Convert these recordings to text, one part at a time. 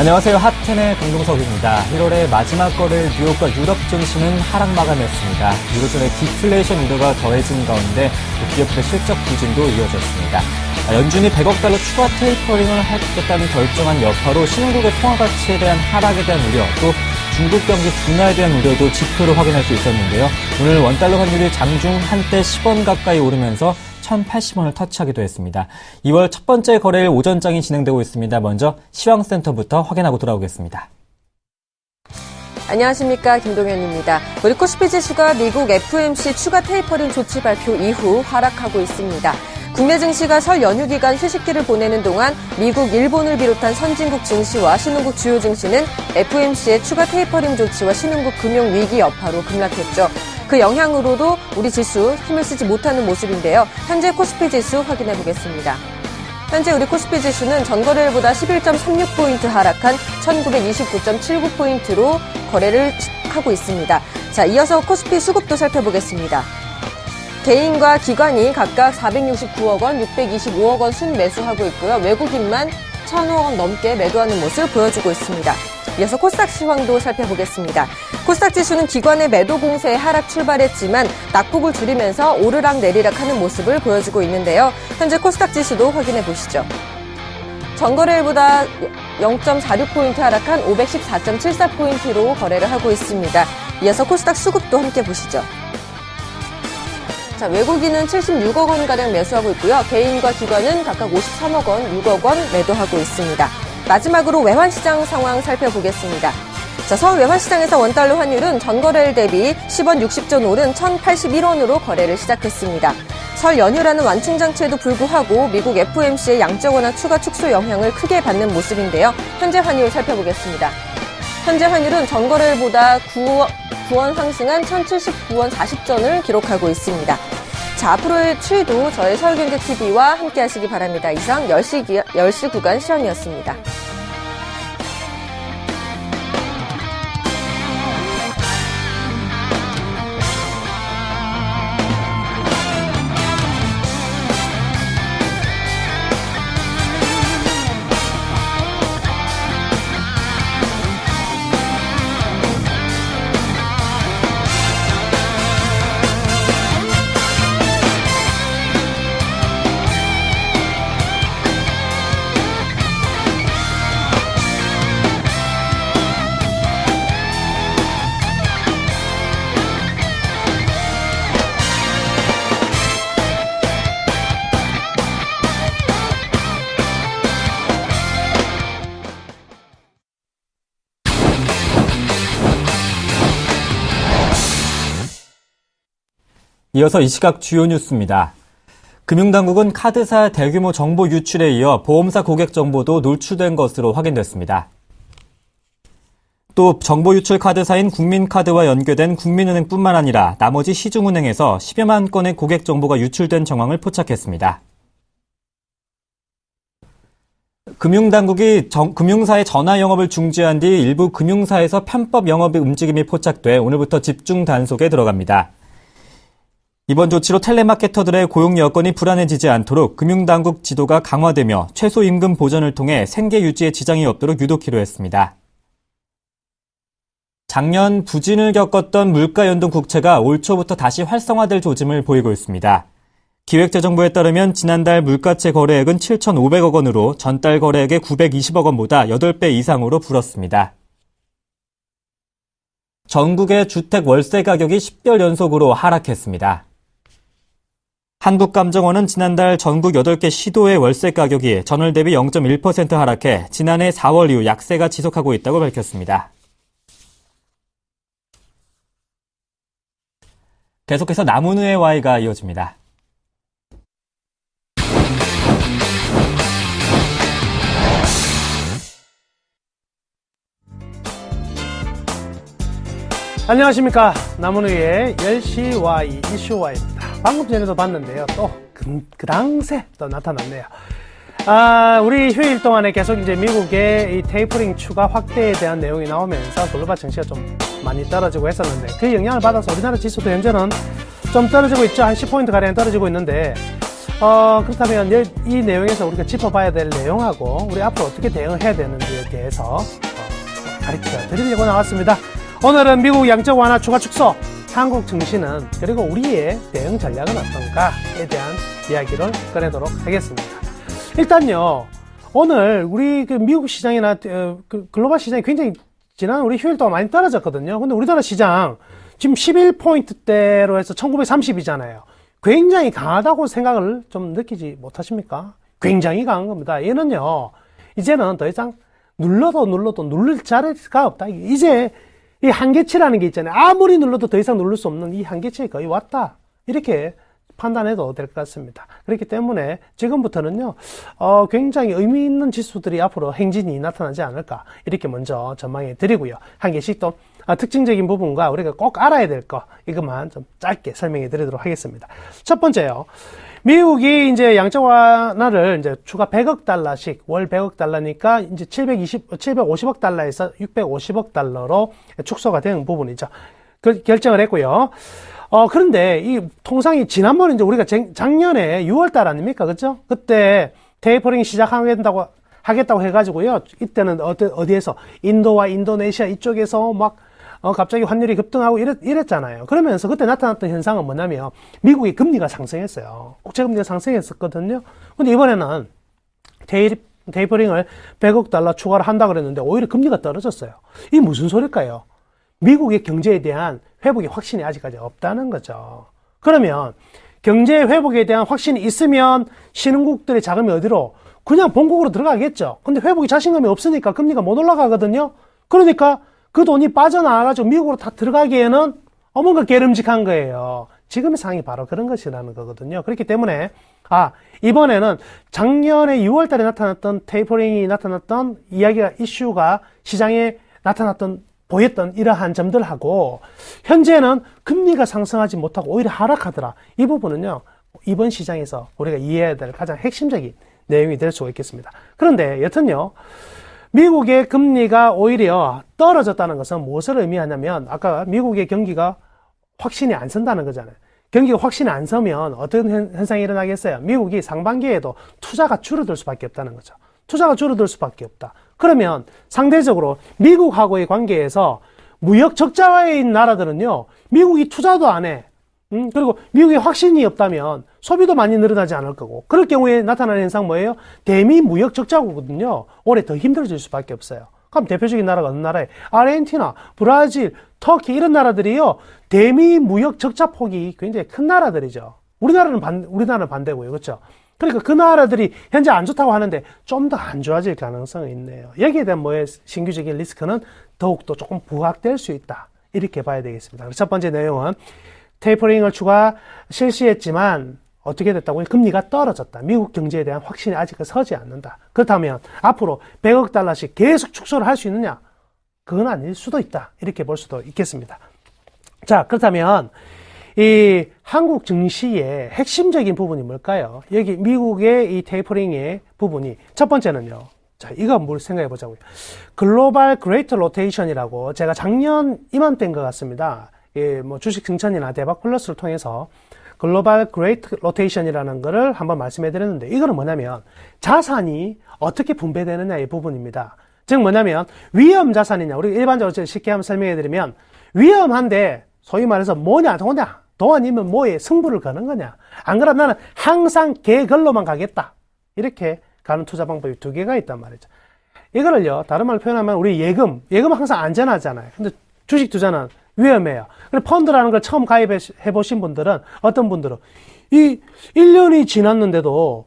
안녕하세요. 핫10의 강동석입니다. 1월의 마지막 거래일 뉴욕과 유럽 증시는 하락 마감했습니다. 유로존의 디플레이션 우려가 더해진 가운데 기업들의 실적 부진도 이어졌습니다. 연준이 100억 달러 추가 테이퍼링을 하겠다는 결정한 여파로 신흥국의 통화 가치에 대한 하락에 대한 우려, 또 중국 경기 둔화에 대한 우려도 지표로 확인할 수 있었는데요. 오늘 원달러 환율이 장중 한때 10원 가까이 오르면서 1,080원을 터치하기도 했습니다. 2월 첫 번째 거래일 오전장이 진행되고 있습니다. 먼저 시황센터부터 확인하고 돌아오겠습니다. 안녕하십니까, 김동현입니다. 우리 코스피 지수가 미국 FOMC 추가 테이퍼링 조치 발표 이후 하락하고 있습니다. 국내 증시가 설 연휴 기간 휴식기를 보내는 동안 미국, 일본을 비롯한 선진국 증시와 신흥국 주요 증시는 FOMC의 추가 테이퍼링 조치와 신흥국 금융 위기 여파로 급락했죠. 그 영향으로도 우리 지수 힘을 쓰지 못하는 모습인데요. 현재 코스피 지수 확인해 보겠습니다. 현재 우리 코스피 지수는 전거래일보다 11.36포인트 하락한 1929.79포인트로 거래를 하고 있습니다. 자, 이어서 코스피 수급도 살펴보겠습니다. 개인과 기관이 각각 469억 원, 625억 원 순매수하고 있고요. 외국인만 1,000억 원 넘게 매도하는 모습을 보여주고 있습니다. 이어서 코스닥 시황도 살펴보겠습니다. 코스닥 지수는 기관의 매도 공세에 하락 출발했지만 낙폭을 줄이면서 오르락 내리락 하는 모습을 보여주고 있는데요. 현재 코스닥 지수도 확인해 보시죠. 전거래일보다 0.46포인트 하락한 514.74포인트로 거래를 하고 있습니다. 이어서 코스닥 수급도 함께 보시죠. 자, 외국인은 76억 원가량 매수하고 있고요. 개인과 기관은 각각 53억 원, 6억 원 매도하고 있습니다. 마지막으로 외환시장 상황 살펴보겠습니다. 자, 서울 외환시장에서 원달러 환율은 전거래일 대비 10원 60전 오른 1,081원으로 거래를 시작했습니다. 설 연휴라는 완충장치에도 불구하고 미국 FOMC의 양적 완화 추가 축소 영향을 크게 받는 모습인데요. 현재 환율 살펴보겠습니다. 현재 환율은 전거래일보다 9원 상승한 1,079원 40전을 기록하고 있습니다. 자, 앞으로의 추이도 저희 서울경제TV와 함께 하시기 바랍니다. 이상 10시 구간 시황이었습니다. 이어서 이 시각 주요 뉴스입니다. 금융당국은 카드사 대규모 정보 유출에 이어 보험사 고객 정보도 노출된 것으로 확인됐습니다. 또 정보 유출 카드사인 국민카드와 연계된 국민은행뿐만 아니라 나머지 시중은행에서 10여만 건의 고객 정보가 유출된 정황을 포착했습니다. 금융당국이 금융사의 전화 영업을 중지한 뒤 일부 금융사에서 편법 영업 움직임이 포착돼 오늘부터 집중 단속에 들어갑니다. 이번 조치로 텔레마케터들의 고용 여건이 불안해지지 않도록 금융당국 지도가 강화되며 최소임금 보전을 통해 생계 유지에 지장이 없도록 유도키로 했습니다. 작년 부진을 겪었던 물가연동 국채가 올 초부터 다시 활성화될 조짐을 보이고 있습니다. 기획재정부에 따르면 지난달 물가채 거래액은 7,500억 원으로 전달 거래액의 920억 원보다 8배 이상으로 불었습니다. 전국의 주택 월세 가격이 10개월 연속으로 하락했습니다. 한국감정원은 지난달 전국 8개 시도의 월세 가격이 전월 대비 0.1% 하락해 지난해 4월 이후 약세가 지속하고 있다고 밝혔습니다. 계속해서 남은우의 Y가 이어집니다. 안녕하십니까. 남은우의 10시 Y 이슈 Y입니다. 방금 전에도 봤는데요. 또 그당새 또 나타났네요. 우리 휴일 동안에 계속 이제 미국의 이 테이퍼링 추가 확대에 대한 내용이 나오면서 글로벌 증시가 좀 많이 떨어지고 했었는데 그 영향을 받아서 우리나라 지수도 현재는 좀 떨어지고 있죠. 한 10포인트 가량 떨어지고 있는데 그렇다면 이 내용에서 우리가 짚어봐야 될 내용하고 우리 앞으로 어떻게 대응을 해야 되는지에 대해서 가르쳐 드리려고 나왔습니다. 오늘은 미국 양적 완화 추가 축소, 한국 증시는 그리고 우리의 대응 전략은 어떤가에 대한 이야기를 꺼내도록 하겠습니다. 일단요, 오늘 우리 그 미국 시장이나 그 글로벌 시장이 굉장히 지난 우리 휴일 동안 많이 떨어졌거든요. 근데 우리나라 시장 지금 11포인트대로 해서 1930이잖아요. 굉장히 강하다고 생각을 좀 느끼지 못하십니까? 굉장히 강한 겁니다. 얘는요, 이제는 더 이상 눌러도 누를 자리가 없다. 이제 이 한계치라는 게 있잖아요. 아무리 눌러도 더 이상 누를 수 없는 이 한계치에 거의 왔다. 이렇게 판단해도 될 것 같습니다. 그렇기 때문에 지금부터는요, 굉장히 의미 있는 지수들이 앞으로 행진이 나타나지 않을까. 이렇게 먼저 전망해 드리고요. 한 개씩 또 특징적인 부분과 우리가 꼭 알아야 될 거, 이것만 좀 짧게 설명해 드리도록 하겠습니다. 첫 번째요. 미국이 이제 양적 완화를 이제 추가 100억 달러씩, 월 100억 달러니까 이제 750억 달러에서 650억 달러로 축소가 된 부분이죠. 그 결정을 했고요. 그런데 이 통상이 지난번에 이제 우리가 작년에 6월 달 아닙니까? 그죠? 그때 테이퍼링 하겠다고 해가지고요. 이때는 어디에서? 인도와 인도네시아 이쪽에서 막 갑자기 환율이 급등하고 이랬잖아요. 그러면서 그때 나타났던 현상은 뭐냐면 미국의 금리가 상승했어요. 국채금리가 상승했었거든요. 근데 이번에는 테이퍼링을 100억 달러 추가를 한다 그랬는데 오히려 금리가 떨어졌어요. 이게 무슨 소릴까요? 미국의 경제에 대한 회복의 확신이 아직까지 없다는 거죠. 그러면 경제 회복에 대한 확신이 있으면 신흥국들의 자금이 어디로? 그냥 본국으로 들어가겠죠. 근데 회복의 자신감이 없으니까 금리가 못 올라가거든요. 그러니까 그 돈이 빠져나와가지고 미국으로 다 들어가기에는 뭔가 게으름직한 거예요. 지금의 상황이 바로 그런 것이라는 거거든요. 그렇기 때문에 이번에는 작년에 6월 달에 나타났던 테이퍼링이 나타났던 이야기가 이슈가 시장에 보였던 이러한 점들하고 현재는 금리가 상승하지 못하고 오히려 하락하더라. 이 부분은요, 이번 시장에서 우리가 이해해야 될 가장 핵심적인 내용이 될 수가 있겠습니다. 그런데 여튼요, 미국의 금리가 오히려 떨어졌다는 것은 무엇을 의미하냐면 아까 미국의 경기가 확신이 안 선다는 거잖아요. 경기가 확신이 안 서면 어떤 현상이 일어나겠어요? 미국이 상반기에도 투자가 줄어들 수밖에 없다는 거죠. 투자가 줄어들 수밖에 없다. 그러면 상대적으로 미국하고의 관계에서 무역 적자에 있는 나라들은요, 미국이 투자도 안 해. 그리고 미국의 확신이 없다면 소비도 많이 늘어나지 않을 거고, 그럴 경우에 나타나는 현상 뭐예요? 대미 무역 적자거든요. 올해 더 힘들어질 수밖에 없어요. 그럼 대표적인 나라가 어느 나라에? 아르헨티나, 브라질, 터키 이런 나라들이요, 대미 무역 적자 폭이 굉장히 큰 나라들이죠. 우리나라는 반대고요. 그렇죠? 그러니까 그 나라들이 현재 안 좋다고 하는데 좀 더 안 좋아질 가능성이 있네요. 여기에 대한 신규적인 리스크는 더욱더 조금 부각될 수 있다. 이렇게 봐야 되겠습니다. 첫 번째 내용은 테이퍼링을 추가 실시했지만 어떻게 됐다고요? 금리가 떨어졌다. 미국 경제에 대한 확신이 아직 서지 않는다. 그렇다면 앞으로 100억 달러씩 계속 축소를 할 수 있느냐? 그건 아닐 수도 있다. 이렇게 볼 수도 있겠습니다. 자, 그렇다면 이 한국 증시의 핵심적인 부분이 뭘까요? 여기 미국의 이 테이퍼링의 부분이 첫 번째는요. 자, 이거 뭘 생각해 보자고요. 글로벌 그레이트 로테이션이라고 제가 작년 이맘때인 것 같습니다. 주식 승천이나 대박 플러스를 통해서 글로벌 그레이트 로테이션이라는 거를 한번 말씀해 드렸는데, 이거는 뭐냐면 자산이 어떻게 분배되느냐의 부분입니다. 즉 뭐냐면 위험 자산이냐, 우리가 일반적으로 쉽게 한번 설명해 드리면 위험한데 소위 말해서 뭐냐, 돈 아니면 뭐에 승부를 거는 거냐. 안 그러면 나는 항상 개걸로만 가겠다. 이렇게 가는 투자 방법이 두 개가 있단 말이죠. 이거를요, 다른 말로 표현하면 우리 예금은 항상 안전하잖아요. 근데 주식 투자는 위험해요. 그리고 펀드라는 걸 처음 가입해 보신 분들은, 어떤 분들은 이 1년이 지났는데도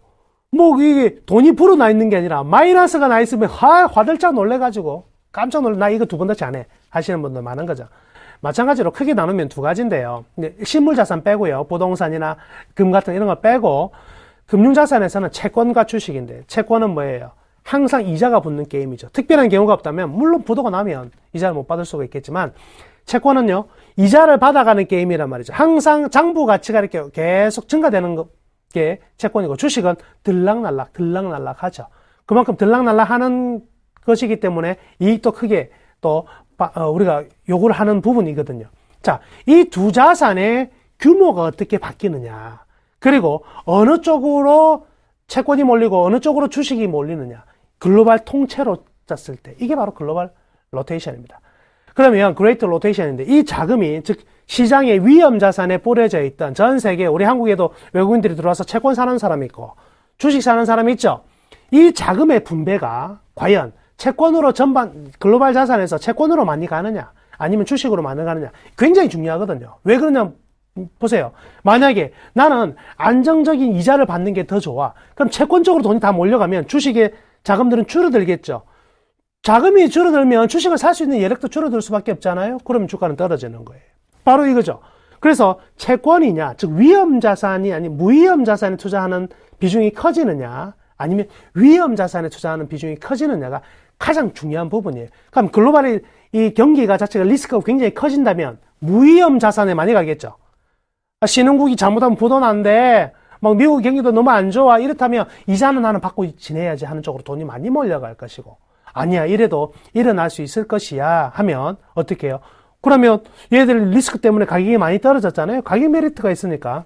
이게 돈이 불어나 있는 게 아니라 마이너스가 나 있으면 화들짝 놀래가지고 깜짝 놀래, 나 이거 두 번 다시 안 해 하시는 분들 많은 거죠. 마찬가지로 크게 나누면 두 가지인데요. 실물자산 빼고요. 부동산이나 금 같은 이런 거 빼고, 금융자산에서는 채권과 주식인데, 채권은 뭐예요? 항상 이자가 붙는 게임이죠. 특별한 경우가 없다면, 물론 부도가 나면 이자를 못 받을 수가 있겠지만, 채권은요, 이자를 받아가는 게임이란 말이죠. 항상 장부 가치가 이렇게 계속 증가되는 게 채권이고, 주식은 들락날락 하죠. 그만큼 들락날락 하는 것이기 때문에 이익도 크게 또 우리가 요구를 하는 부분이거든요. 자, 이 두 자산의 규모가 어떻게 바뀌느냐. 그리고 어느 쪽으로 채권이 몰리고 어느 쪽으로 주식이 몰리느냐. 글로벌 통째로 짰을 때 이게 바로 글로벌 로테이션입니다. 그러면 그레이트 로테이션인데 이 자금이 즉 시장의 위험 자산에 뿌려져 있던 전 세계 우리 한국에도 외국인들이 들어와서 채권 사는 사람이 있고 주식 사는 사람이 있죠. 이 자금의 분배가 과연 채권으로 전반 글로벌 자산에서 채권으로 많이 가느냐 아니면 주식으로 많이 가느냐 굉장히 중요하거든요. 왜 그러냐 보세요. 만약에 나는 안정적인 이자를 받는 게 더 좋아. 그럼 채권 쪽으로 돈이 다 몰려가면 주식의 자금들은 줄어들겠죠. 자금이 줄어들면 주식을 살 수 있는 여력도 줄어들 수밖에 없잖아요. 그러면 주가는 떨어지는 거예요. 바로 이거죠. 그래서 채권이냐, 즉 위험 자산이 아닌 무위험 자산에 투자하는 비중이 커지느냐, 아니면 위험 자산에 투자하는 비중이 커지느냐가 가장 중요한 부분이에요. 그럼 글로벌의 이 경기가 자체가 리스크가 굉장히 커진다면 무위험 자산에 많이 가겠죠. 신흥국이 잘못하면 부도 난데 막 미국 경기도 너무 안 좋아 이렇다면 이자는 나는 받고 지내야지 하는 쪽으로 돈이 많이 몰려갈 것이고 아니야 이래도 일어날 수 있을 것이야 하면 어떻게 해요? 그러면 얘들 리스크 때문에 가격이 많이 떨어졌잖아요. 가격 메리트가 있으니까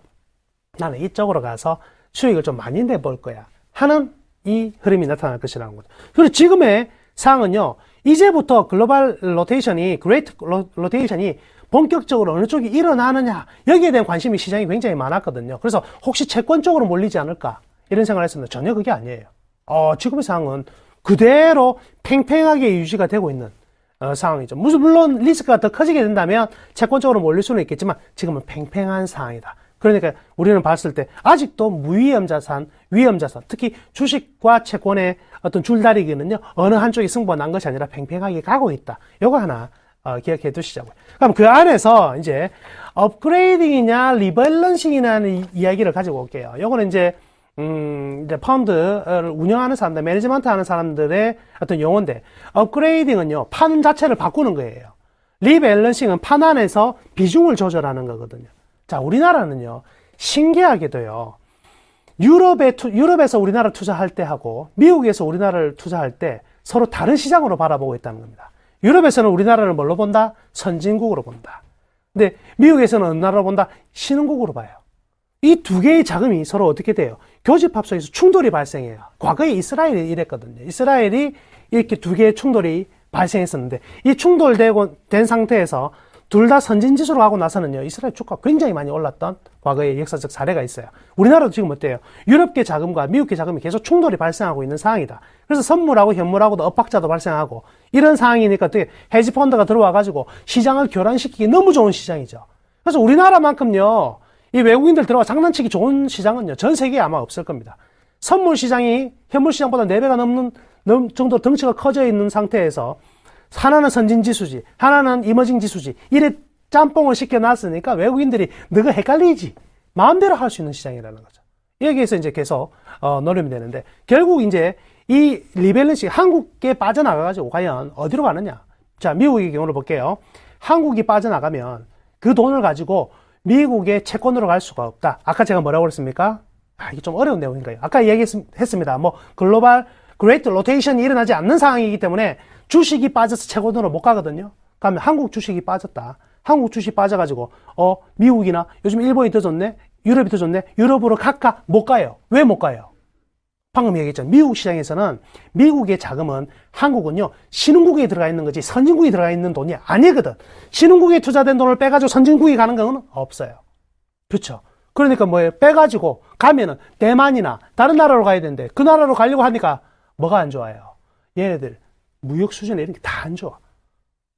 나는 이쪽으로 가서 수익을 좀 많이 내볼 거야 하는 이 흐름이 나타날 것이라는 거죠. 그리고 지금의 상황은요. 이제부터 글로벌 로테이션이 그레이트 로테이션이 본격적으로 어느 쪽이 일어나느냐 여기에 대한 관심이 시장이 굉장히 많았거든요. 그래서 혹시 채권 쪽으로 몰리지 않을까 이런 생각을 했었는데 전혀 그게 아니에요. 지금의 상황은 그대로 팽팽하게 유지가 되고 있는 상황이죠. 물론 리스크가 더 커지게 된다면 채권 쪽으로 몰릴 수는 있겠지만 지금은 팽팽한 상황이다. 그러니까 우리는 봤을 때 아직도 무위험 자산, 위험 자산, 특히 주식과 채권의 어떤 줄다리기는요 어느 한쪽이 승부가 난 것이 아니라 팽팽하게 가고 있다. 요거 하나 기억해 두시자고요. 그럼 그 안에서 이제 업그레이딩이냐 리밸런싱이냐는 이야기를 가지고 올게요. 요거는 이제 펀드를 운영하는 사람들, 매니지먼트 하는 사람들의 어떤 용어인데 업그레이딩은요 판 자체를 바꾸는 거예요. 리밸런싱은 판 안에서 비중을 조절하는 거거든요. 자, 우리나라는요 신기하게도요 유럽에서 우리나라 투자할 때 하고 미국에서 우리나라를 투자할 때 서로 다른 시장으로 바라보고 있다는 겁니다. 유럽에서는 우리나라를 뭘로 본다? 선진국으로 본다. 근데 미국에서는 어느 나라로 본다? 신흥국으로 봐요. 이 두 개의 자금이 서로 어떻게 돼요? 교집합 속에서 충돌이 발생해요. 과거에 이스라엘이 이랬거든요. 이스라엘이 이렇게 두 개의 충돌이 발생했었는데 이 충돌된 상태에서 둘 다 선진지수로 가고 나서는요 이스라엘 주가가 굉장히 많이 올랐던 과거의 역사적 사례가 있어요. 우리나라도 지금 어때요? 유럽계 자금과 미국계 자금이 계속 충돌이 발생하고 있는 상황이다. 그래서 선물하고 현물하고도 엇박자도 발생하고 이런 상황이니까 어떻게 헤지펀드가 들어와가지고 시장을 교란시키기 너무 좋은 시장이죠. 그래서 우리나라만큼요 이 외국인들 들어와 장난치기 좋은 시장은요 전 세계에 아마 없을 겁니다. 선물 시장이 현물 시장보다 4배가 넘는 정도 덩치가 커져 있는 상태에서 하나는 선진지수지 하나는 이머징지수지 이래 짬뽕을 시켜놨으니까 외국인들이 너가 헷갈리지 마음대로 할 수 있는 시장이라는 거죠. 여기에서 이제 계속 노림이 되는데 결국 이제 이 리밸런싱 한국에 빠져나가가지고 과연 어디로 가느냐. 자, 미국의 경우를 볼게요. 한국이 빠져나가면 그 돈을 가지고 미국의 채권으로 갈 수가 없다. 아까 제가 뭐라고 그랬습니까? 이게 좀 어려운 내용인가요? 아까 얘기했습니다. 글로벌 그레이트 로테이션이 일어나지 않는 상황이기 때문에 주식이 빠져서 채권으로 못 가거든요. 그러면 한국 주식이 빠졌다. 한국 주식이 빠져가지고 미국이나 요즘 일본이 더 좋네? 유럽이 더 좋네? 유럽으로 갈까? 못 가요. 왜 못 가요? 방금 얘기했죠. 미국 시장에서는 미국의 자금은 한국은요 신흥국에 들어가 있는 거지 선진국에 들어가 있는 돈이 아니거든. 신흥국에 투자된 돈을 빼가지고 선진국에 가는 건 없어요. 그렇죠. 그러니까 뭐예요? 빼가지고 가면은 대만이나 다른 나라로 가야 되는데 그 나라로 가려고 하니까 뭐가 안 좋아요? 얘네들 무역 수준에 이런 게 다 안 좋아.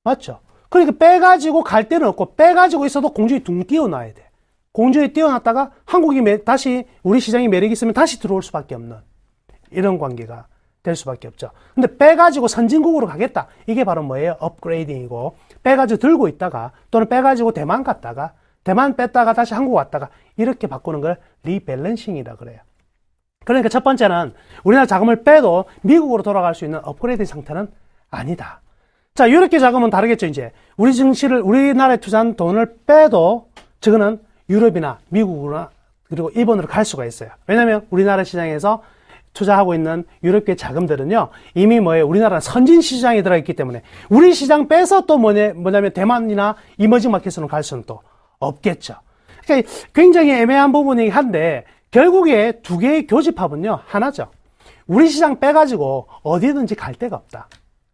맞죠? 그러니까 빼가지고 갈 데는 없고 빼가지고 있어도 공중에 둥 띄워놔야 돼. 공중에 띄워놨다가 한국이 다시 우리 시장이 매력이 있으면 다시 들어올 수밖에 없는 이런 관계가 될 수밖에 없죠. 근데 빼가지고 선진국으로 가겠다. 이게 바로 뭐예요? 업그레이딩이고 빼가지고 들고 있다가 또는 빼가지고 대만 갔다가 대만 뺐다가 다시 한국 왔다가 이렇게 바꾸는 걸 리밸런싱이라 그래요. 그러니까 첫 번째는 우리나라 자금을 빼도 미국으로 돌아갈 수 있는 업그레이드 상태는 아니다. 자, 이렇게 자금은 다르겠죠, 이제. 우리나라에 투자한 돈을 빼도 저거는 유럽이나 미국이나 그리고 일본으로 갈 수가 있어요. 왜냐면 우리나라 시장에서 투자하고 있는 유럽계 자금들은요, 이미 뭐예요? 우리나라는 선진 시장에 들어있기 때문에 우리 시장 빼서 또 뭐냐면 대만이나 이머징 마켓으로 갈 수는 또 없겠죠. 그러니까 굉장히 애매한 부분이긴 한데 결국에 두 개의 교집합은요 하나죠. 우리 시장 빼가지고 어디든지 갈 데가 없다.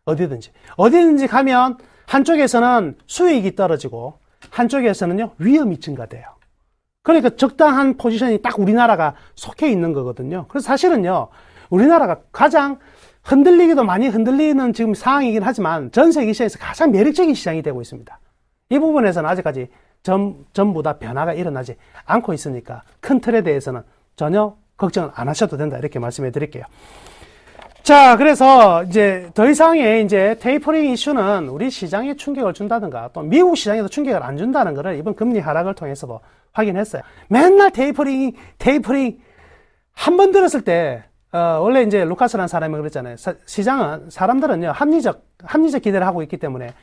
어디든지 가면 한쪽에서는 수익이 떨어지고 한쪽에서는요 위험이 증가돼요. 그러니까 적당한 포지션이 딱 우리나라가 속해 있는 거거든요. 그래서 사실은요 우리나라가 가장 흔들리기도 많이 흔들리는 지금 상황이긴 하지만 전 세계 시장에서 가장 매력적인 시장이 되고 있습니다. 이 부분에서는 아직까지 전부 다 변화가 일어나지 않고 있으니까 큰 틀에 대해서는 전혀 걱정을 안 하셔도 된다 이렇게 말씀해 드릴게요. 자, 그래서 이제 더 이상의 이제 테이퍼링 이슈는 우리 시장에 충격을 준다든가 또 미국 시장에도 충격을 안 준다는 것을 이번 금리 하락을 통해서도 확인했어요. 맨날 테이퍼링 한 번 들었을 때 원래 이제 루카스라는 사람이 그랬잖아요. 시장은 사람들은요 합리적 기대를 하고 있기 때문에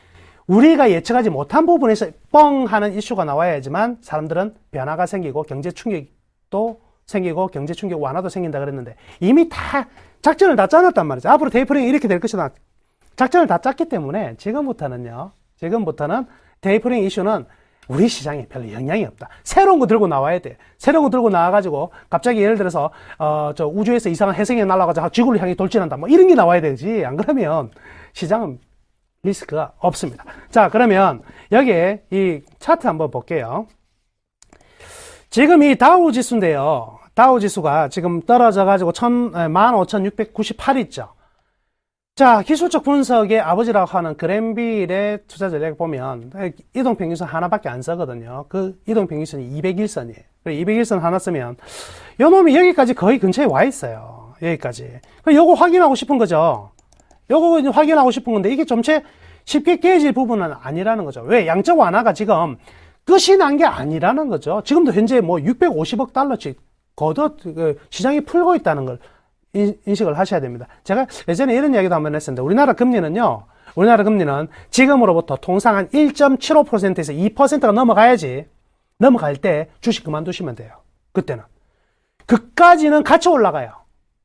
우리가 예측하지 못한 부분에서 뻥 하는 이슈가 나와야지만 사람들은 변화가 생기고 경제 충격도 생기고 경제 충격 완화도 생긴다 그랬는데 이미 다 작전을 다 짜놨단 말이죠. 앞으로 테이퍼링이 이렇게 될 것이다. 작전을 다 짰기 때문에 지금부터는 테이퍼링 이슈는 우리 시장에 별로 영향이 없다. 새로운 거 들고 나와야 돼. 새로운 거 들고 나와가지고 갑자기 예를 들어서 저 우주에서 이상한 해성에 날아가서 지구를 향해 돌진한다. 뭐 이런 게 나와야 되지. 안 그러면 시장은 리스크가 없습니다. 자, 그러면 여기에 이 차트 한번 볼게요. 지금 이 다우 지수인데요. 다우 지수가 지금 떨어져가지고 15,698 있죠. 자, 기술적 분석의 아버지라고 하는 그랜빌의 투자 전략 보면 이동평균선 하나밖에 안 쓰거든요. 그 이동평균선이 201선이에요. 201선 하나 쓰면 요 놈이 여기까지 거의 근처에 와 있어요. 여기까지. 요거 확인하고 싶은 거죠. 요거 확인하고 싶은 건데 이게 좀체 쉽게 깨질 부분은 아니라는 거죠. 왜? 양적 완화가 지금 끝이 난 게 아니라는 거죠. 지금도 현재 뭐 650억 달러씩 거듭 시장이 풀고 있다는 걸 인식을 하셔야 됩니다. 제가 예전에 이런 이야기도 한번 했었는데 우리나라 금리는 지금으로부터 통상 한 1.75%에서 2%가 넘어갈 때 주식 그만두시면 돼요. 그때는. 그까지는 같이 올라가요.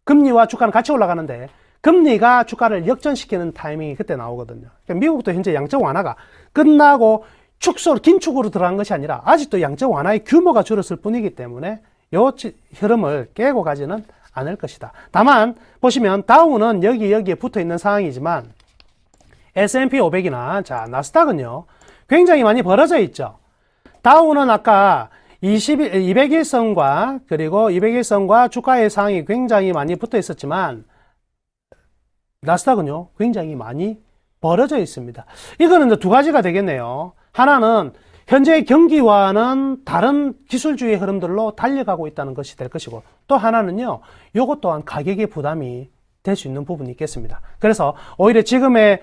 금리와 주가는 같이 올라가는데 금리가 주가를 역전시키는 타이밍이 그때 나오거든요. 그러니까 미국도 현재 양적 완화가 끝나고 긴축으로 들어간 것이 아니라 아직도 양적 완화의 규모가 줄었을 뿐이기 때문에 요 흐름을 깨고 가지는 않을 것이다. 다만 보시면 다우는 여기에 붙어 있는 상황이지만 S&P 500이나 자 나스닥은요 굉장히 많이 벌어져 있죠. 다우는 아까 200일선과 그리고 200일선과 주가의 상황이 굉장히 많이 붙어 있었지만 나스닥은요 굉장히 많이 벌어져 있습니다. 이거는 이제 두 가지가 되겠네요. 하나는 현재 경기와는 다른 기술주의 흐름들로 달려가고 있다는 것이 될 것이고 또 하나는요 요것 또한 가격의 부담이 될 수 있는 부분이 있겠습니다. 그래서 오히려 지금의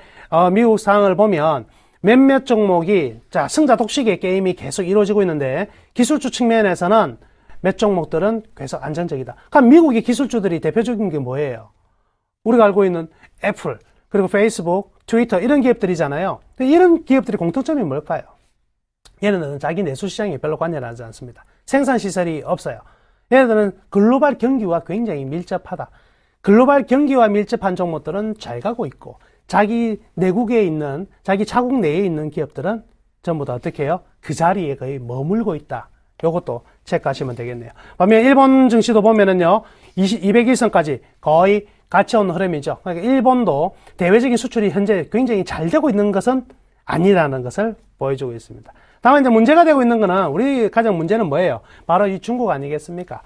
미국 상황을 보면 몇몇 종목이 자 승자 독식의 게임이 계속 이루어지고 있는데 기술주 측면에서는 몇 종목들은 계속 안정적이다. 그럼 미국의 기술주들이 대표적인 게 뭐예요? 우리가 알고 있는 애플 그리고 페이스북, 트위터 이런 기업들이잖아요. 이런 기업들의 공통점이 뭘까요? 얘네들은 자기 내수 시장에 별로 관여를 하지 않습니다. 생산 시설이 없어요. 얘네들은 글로벌 경기와 굉장히 밀접하다. 글로벌 경기와 밀접한 종목들은 잘 가고 있고 자기 내국에 있는 자기 자국 내에 있는 기업들은 전부 다 어떻게 해요? 그 자리에 거의 머물고 있다. 요것도 체크하시면 되겠네요. 반면 일본 증시도 보면은요 200일선까지 거의 같이 온 흐름이죠. 그러니까 일본도 대외적인 수출이 현재 굉장히 잘 되고 있는 것은 아니라는 것을 보여주고 있습니다. 다만 이제 문제가 되고 있는 거는 우리 가장 문제는 뭐예요? 바로 이 중국 아니겠습니까?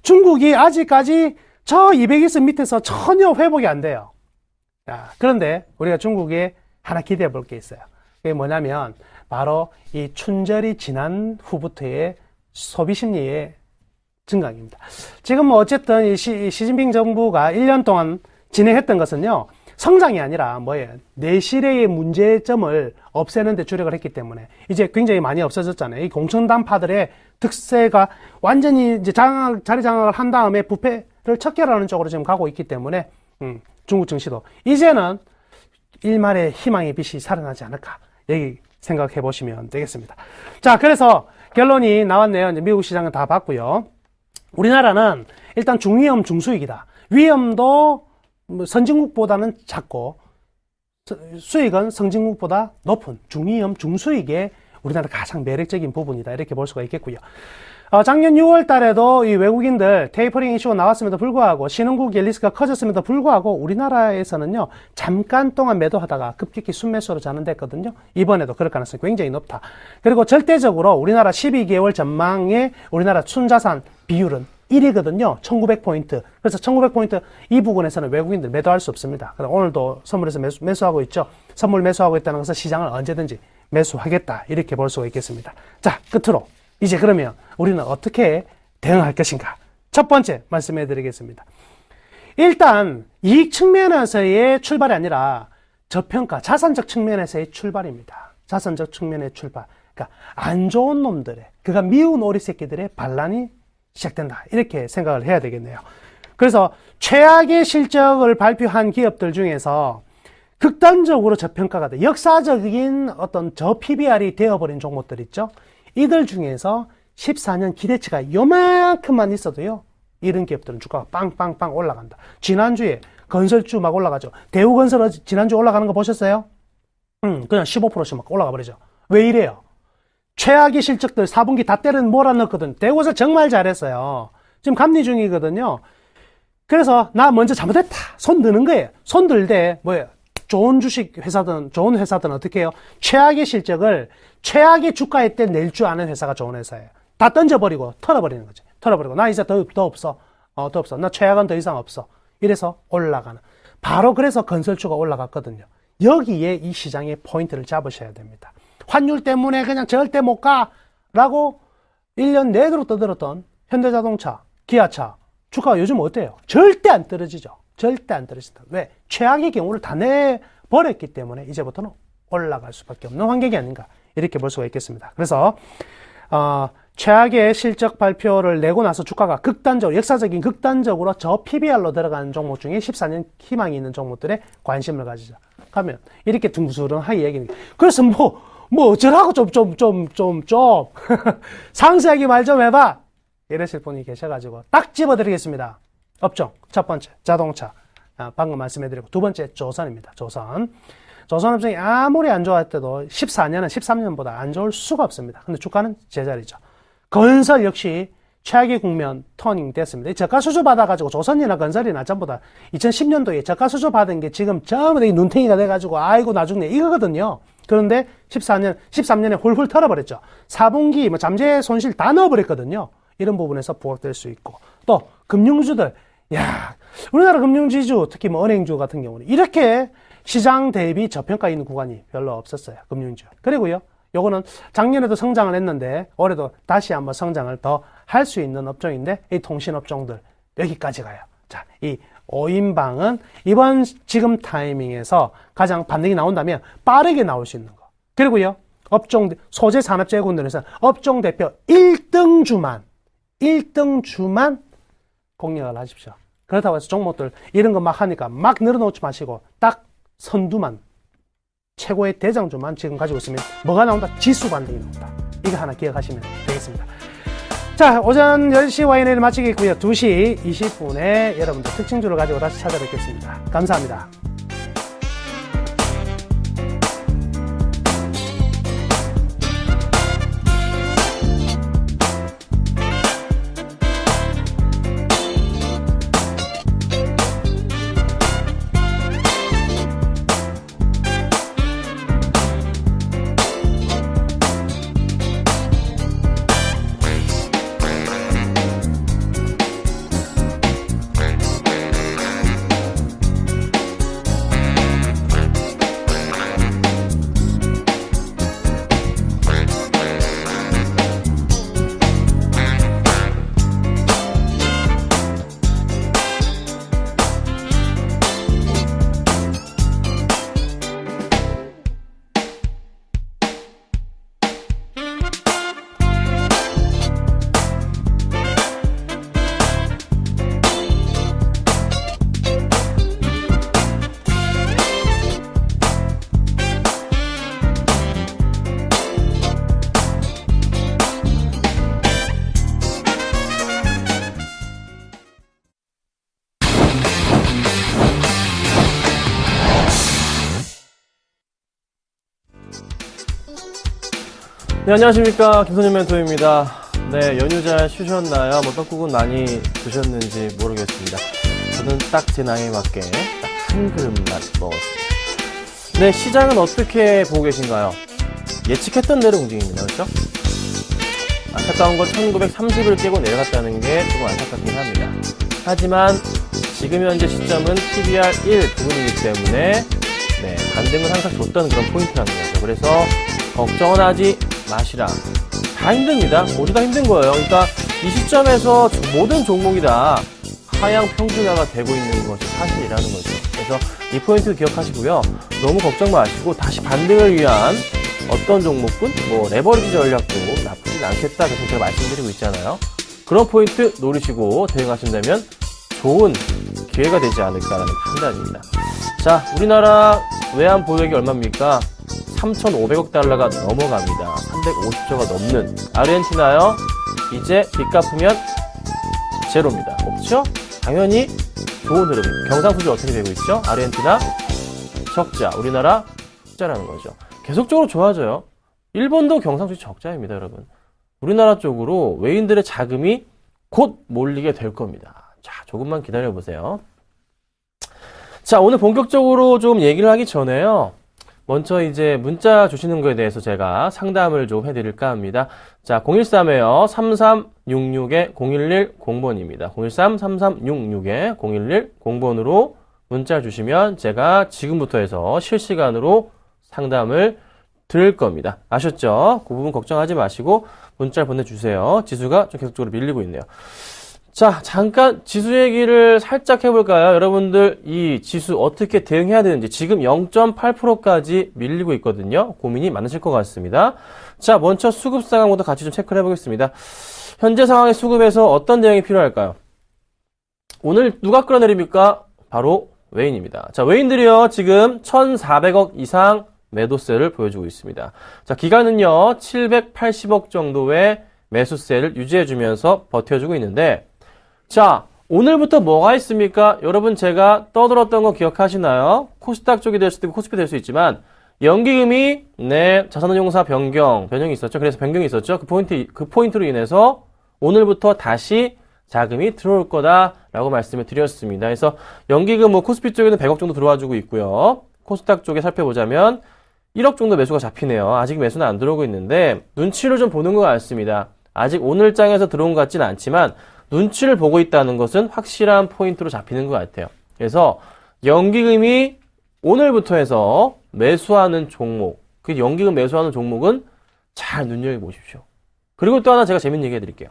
중국이 아직까지 저 200일선 밑에서 전혀 회복이 안 돼요. 자, 그런데 우리가 중국에 하나 기대해 볼 게 있어요. 그게 뭐냐면 바로 이 춘절이 지난 후부터의 소비 심리의 증강입니다. 지금 뭐 어쨌든 이 시진핑 정부가 1년 동안 진행했던 것은요. 성장이 아니라 뭐예요? 내실의 문제점을 없애는 데 주력을 했기 때문에 이제 굉장히 많이 없어졌잖아요. 이 공천단파들의 특세가 완전히 이제 자리 장악을 한 다음에 부패를 척결하는 쪽으로 지금 가고 있기 때문에 중국 증시도 이제는 일말의 희망의 빛이 살아나지 않을까 여기 생각해 보시면 되겠습니다. 자, 그래서 결론이 나왔네요. 이제 미국 시장은 다 봤고요. 우리나라는 일단 중위험 중수익이다. 위험도 선진국보다는 작고 수익은 선진국보다 높은 중위험 중수익의 우리나라 가장 매력적인 부분이다. 이렇게 볼 수가 있겠고요. 작년 6월 달에도 이 외국인들 테이퍼링 이슈가 나왔음에도 불구하고 신흥국의 리스크가 커졌음에도 불구하고 우리나라에서는요, 잠깐 동안 매도하다가 급격히 순매수로 전환됐거든요. 이번에도 그럴 가능성이 굉장히 높다. 그리고 절대적으로 우리나라 12개월 전망의 우리나라 순자산 비율은 1이거든요. 1900포인트. 그래서 1900포인트 이 부분에서는 외국인들 매도할 수 없습니다. 그래서 오늘도 선물에서 매수하고 있죠. 선물 매수하고 있다는 것은 시장을 언제든지 매수하겠다. 이렇게 볼 수가 있겠습니다. 자, 끝으로 이제 그러면 우리는 어떻게 대응할 것인가? 첫 번째 말씀해 드리겠습니다. 일단 이익 측면에서의 출발이 아니라 저평가, 자산적 측면에서의 출발입니다. 자산적 측면의 출발. 그러니까 안 좋은 놈들의, 그가 미운 오리 새끼들의 반란이 시작된다. 이렇게 생각을 해야 되겠네요. 그래서 최악의 실적을 발표한 기업들 중에서 극단적으로 저평가가 돼. 역사적인 어떤 저 PBR이 되어버린 종목들 있죠. 이들 중에서 14년 기대치가 요만큼만 있어도요, 이런 기업들은 주가가 빵빵빵 올라간다. 지난주에 건설주 막 올라가죠. 대우건설 지난주에 올라가는 거 보셨어요? 그냥 15%씩 막 올라가 버리죠. 왜 이래요? 최악의 실적들 4분기 다 때려 몰아넣었거든. 대우건설 정말 잘했어요. 지금 감리 중이거든요. 그래서 나 먼저 잘못했다. 손 드는 거예요. 손 들되 뭐예요? 좋은 주식 회사든 좋은 회사든 어떻게 해요? 최악의 실적을 최악의 주가에 때 낼 줄 아는 회사가 좋은 회사예요. 다 던져버리고 털어버리는 거지. 털어버리고 나 이제 더 없어. 더 없어. 나 최악은 더 이상 없어. 이래서 올라가는. 바로 그래서 건설주가 올라갔거든요. 여기에 이 시장의 포인트를 잡으셔야 됩니다. 환율 때문에 그냥 절대 못 가라고 1년 내도록 떠들었던 현대자동차, 기아차 주가가 요즘 어때요? 절대 안 떨어지죠. 절대 안 떨어진다. 왜? 최악의 경우를 다 내버렸기 때문에 이제부터는 올라갈 수밖에 없는 환경이 아닌가, 이렇게 볼 수가 있겠습니다. 그래서 최악의 실적 발표를 내고 나서 주가가 극단적으로, 역사적인 극단적으로 저 PBR로 들어가는 종목 중에 14년 희망이 있는 종목들에 관심을 가지자. 가면 이렇게 둥그스름하게 얘기하는 거예요. 그래서 뭐 어쩌라고 좀 상세하게 말 좀 해봐, 이러실 분이 계셔가지고 딱 집어드리겠습니다. 업종 첫 번째 자동차, 방금 말씀해드리고, 두 번째 조선입니다. 조선 업종이 아무리 안 좋았대도 14년은 13년보다 안 좋을 수가 없습니다. 근데 주가는 제자리죠. 건설 역시 최악의 국면 터닝 됐습니다. 저가 수주 받아가지고 조선이나 건설이나 전부 다 2010년도에 저가 수주 받은 게 지금 전부 다 눈탱이가 돼가지고 아이고 나중에 이거거든요. 그런데 13년에 훌훌 털어버렸죠. 4분기 뭐 잠재 손실 다 넣어버렸거든요. 이런 부분에서 부각될 수 있고, 또 금융주들, 야, 우리나라 금융지주, 특히 뭐 은행주 같은 경우는 이렇게 시장 대비 저평가 있는 구간이 별로 없었어요. 금융주. 그리고요, 요거는 작년에도 성장을 했는데 올해도 다시 한번 성장을 더 할 수 있는 업종인데, 이 통신업종들 여기까지 가요. 자, 이 5인방은 이번 지금 타이밍에서 가장 반등이 나온다면 빠르게 나올 수 있는 거. 그리고요, 업종 소재 산업재해군들에서 업종 대표 1등주만 공략을 하십시오. 그렇다고 해서 종목들 이런 거 막 하니까 막 늘어놓지 마시고 딱 선두만, 최고의 대장주만 지금 가지고 있으면 뭐가 나온다? 지수 반등이 나온다. 이거 하나 기억하시면 되겠습니다. 자, 오전 10시 와인을 마치겠고요. 2시 20분에 여러분들 특징주를 가지고 다시 찾아뵙겠습니다. 감사합니다. 네, 안녕하십니까. 김선영 멘토입니다. 네, 연휴 잘 쉬셨나요? 뭐 떡국은 많이 드셨는지 모르겠습니다. 저는 딱 제 나이에 맞게 딱 한 그릇만 먹었습니다. 네, 시장은 어떻게 보고 계신가요? 예측했던 대로 움직입니다. 그렇죠? 안타까운 건 1930을 깨고 내려갔다는 게 조금 안타깝긴 합니다. 하지만 지금 현재 시점은 PBR 1 부분이기 때문에 네, 반등은 항상 줬던 그런 포인트라는 거죠. 그래서 걱정은 하지 마시라. 다 힘듭니다. 모두 다 힘든 거예요. 그러니까 이 시점에서 모든 종목이 다 하향 평준화가 되고 있는 것이 사실이라는 거죠. 그래서 이 포인트 기억하시고요. 너무 걱정 마시고 다시 반등을 위한 어떤 종목군, 뭐 레버리지 전략도 나쁘진 않겠다 계속 제가 말씀드리고 있잖아요. 그런 포인트 노리시고 대응하신다면 좋은 기회가 되지 않을까라는 판단입니다. 자, 우리나라 외환 보유액이 얼마입니까? 3,500억 달러가 넘어갑니다. 350조가 넘는 아르헨티나요. 이제 빚 갚으면 제로입니다. 없죠? 당연히 좋은 흐름입니다. 경상수지 어떻게 되고 있죠? 아르헨티나 적자, 우리나라 적자라는 거죠. 계속적으로 좋아져요. 일본도 경상수지 적자입니다, 여러분. 우리나라 쪽으로 외인들의 자금이 곧 몰리게 될 겁니다. 자, 조금만 기다려보세요. 자, 오늘 본격적으로 좀 얘기를 하기 전에요. 먼저 이제 문자 주시는 거에 대해서 제가 상담을 좀 해드릴까 합니다. 자, 013에요. 3366-0110번입니다. 013-3366-0110번으로 문자 주시면 제가 지금부터 해서 실시간으로 상담을 드릴 겁니다. 아셨죠? 그 부분 걱정하지 마시고 문자를 보내주세요. 지수가 좀 계속적으로 밀리고 있네요. 자, 잠깐 지수 얘기를 살짝 해볼까요? 여러분들 이 지수 어떻게 대응해야 되는지 지금 0.8%까지 밀리고 있거든요. 고민이 많으실 것 같습니다. 자, 먼저 수급 상황부터 같이 좀 체크를 해보겠습니다. 현재 상황의 수급에서 어떤 대응이 필요할까요? 오늘 누가 끌어내립니까? 바로 외인입니다. 자, 외인들이요 지금 1,400억 이상 매도세를 보여주고 있습니다. 자, 기간은요 780억 정도의 매수세를 유지해주면서 버텨주고 있는데, 자, 오늘부터 뭐가 있습니까? 여러분 제가 떠들었던 거 기억하시나요? 코스닥 쪽이 될 수도 있고 코스피 될 수 있지만 연기금이 네 자산운용사 변경이 있었죠. 그래서 변경이 있었죠. 그 포인트로 인해서 오늘부터 다시 자금이 들어올 거다라고 말씀을 드렸습니다. 그래서 연기금 뭐 코스피 쪽에는 100억 정도 들어와주고 있고요. 코스닥 쪽에 살펴보자면 1억 정도 매수가 잡히네요. 아직 매수는 안 들어오고 있는데 눈치를 좀 보는 것 같습니다. 아직 오늘 장에서 들어온 것 같지는 않지만 눈치를 보고 있다는 것은 확실한 포인트로 잡히는 것 같아요. 그래서 연기금이 오늘부터 해서 매수하는 종목, 그 연기금 매수하는 종목은 잘 눈여겨보십시오. 그리고 또 하나 제가 재밌는 얘기 해드릴게요.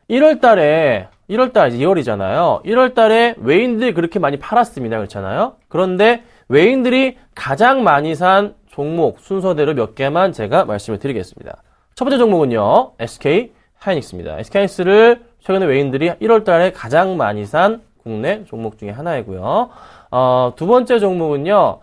1월달에 이제 2월이잖아요. 1월달에 외인들이 그렇게 많이 팔았습니다. 그렇잖아요. 그런데 외인들이 가장 많이 산 종목 순서대로 몇 개만 제가 말씀을 드리겠습니다. 첫 번째 종목은요, SK 하이닉스입니다. SK 하이닉스를 최근에 외인들이 1월달에 가장 많이 산 국내 종목 중에 하나이고요. 두 번째 종목은요,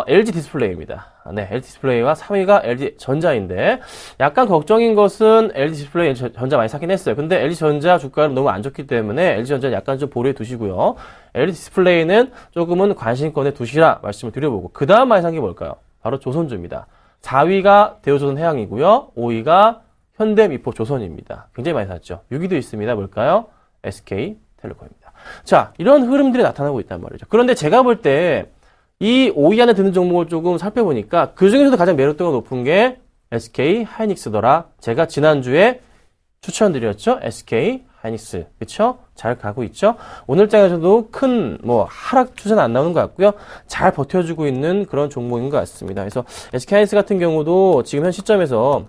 LG 디스플레이입니다. 네, LG 디스플레이와 3위가 LG 전자인데, 약간 걱정인 것은 LG 디스플레이, LG 전자 많이 사긴 했어요. 근데 LG 전자 주가는 너무 안 좋기 때문에 LG 전자는 약간 좀 보류해 두시고요. LG 디스플레이는 조금은 관심권에 두시라 말씀을 드려보고, 그 다음 많이 산 게 뭘까요? 바로 조선주입니다. 4위가 대우조선해양이고요. 5위가 현대미포조선입니다. 굉장히 많이 샀죠. 6위도 있습니다. 뭘까요? SK텔레콤입니다. 자, 이런 흐름들이 나타나고 있단 말이죠. 그런데 제가 볼 때 이 5위 안에 드는 종목을 조금 살펴보니까 그 중에서도 가장 매력도가 높은 게 SK 하이닉스더라. 제가 지난주에 추천드렸죠. SK 하이닉스. 그쵸? 잘 가고 있죠? 오늘 장에서도 큰 하락 추세는 안 나오는 것 같고요. 잘 버텨주고 있는 그런 종목인 것 같습니다. 그래서 SK 하이닉스 같은 경우도 지금 현 시점에서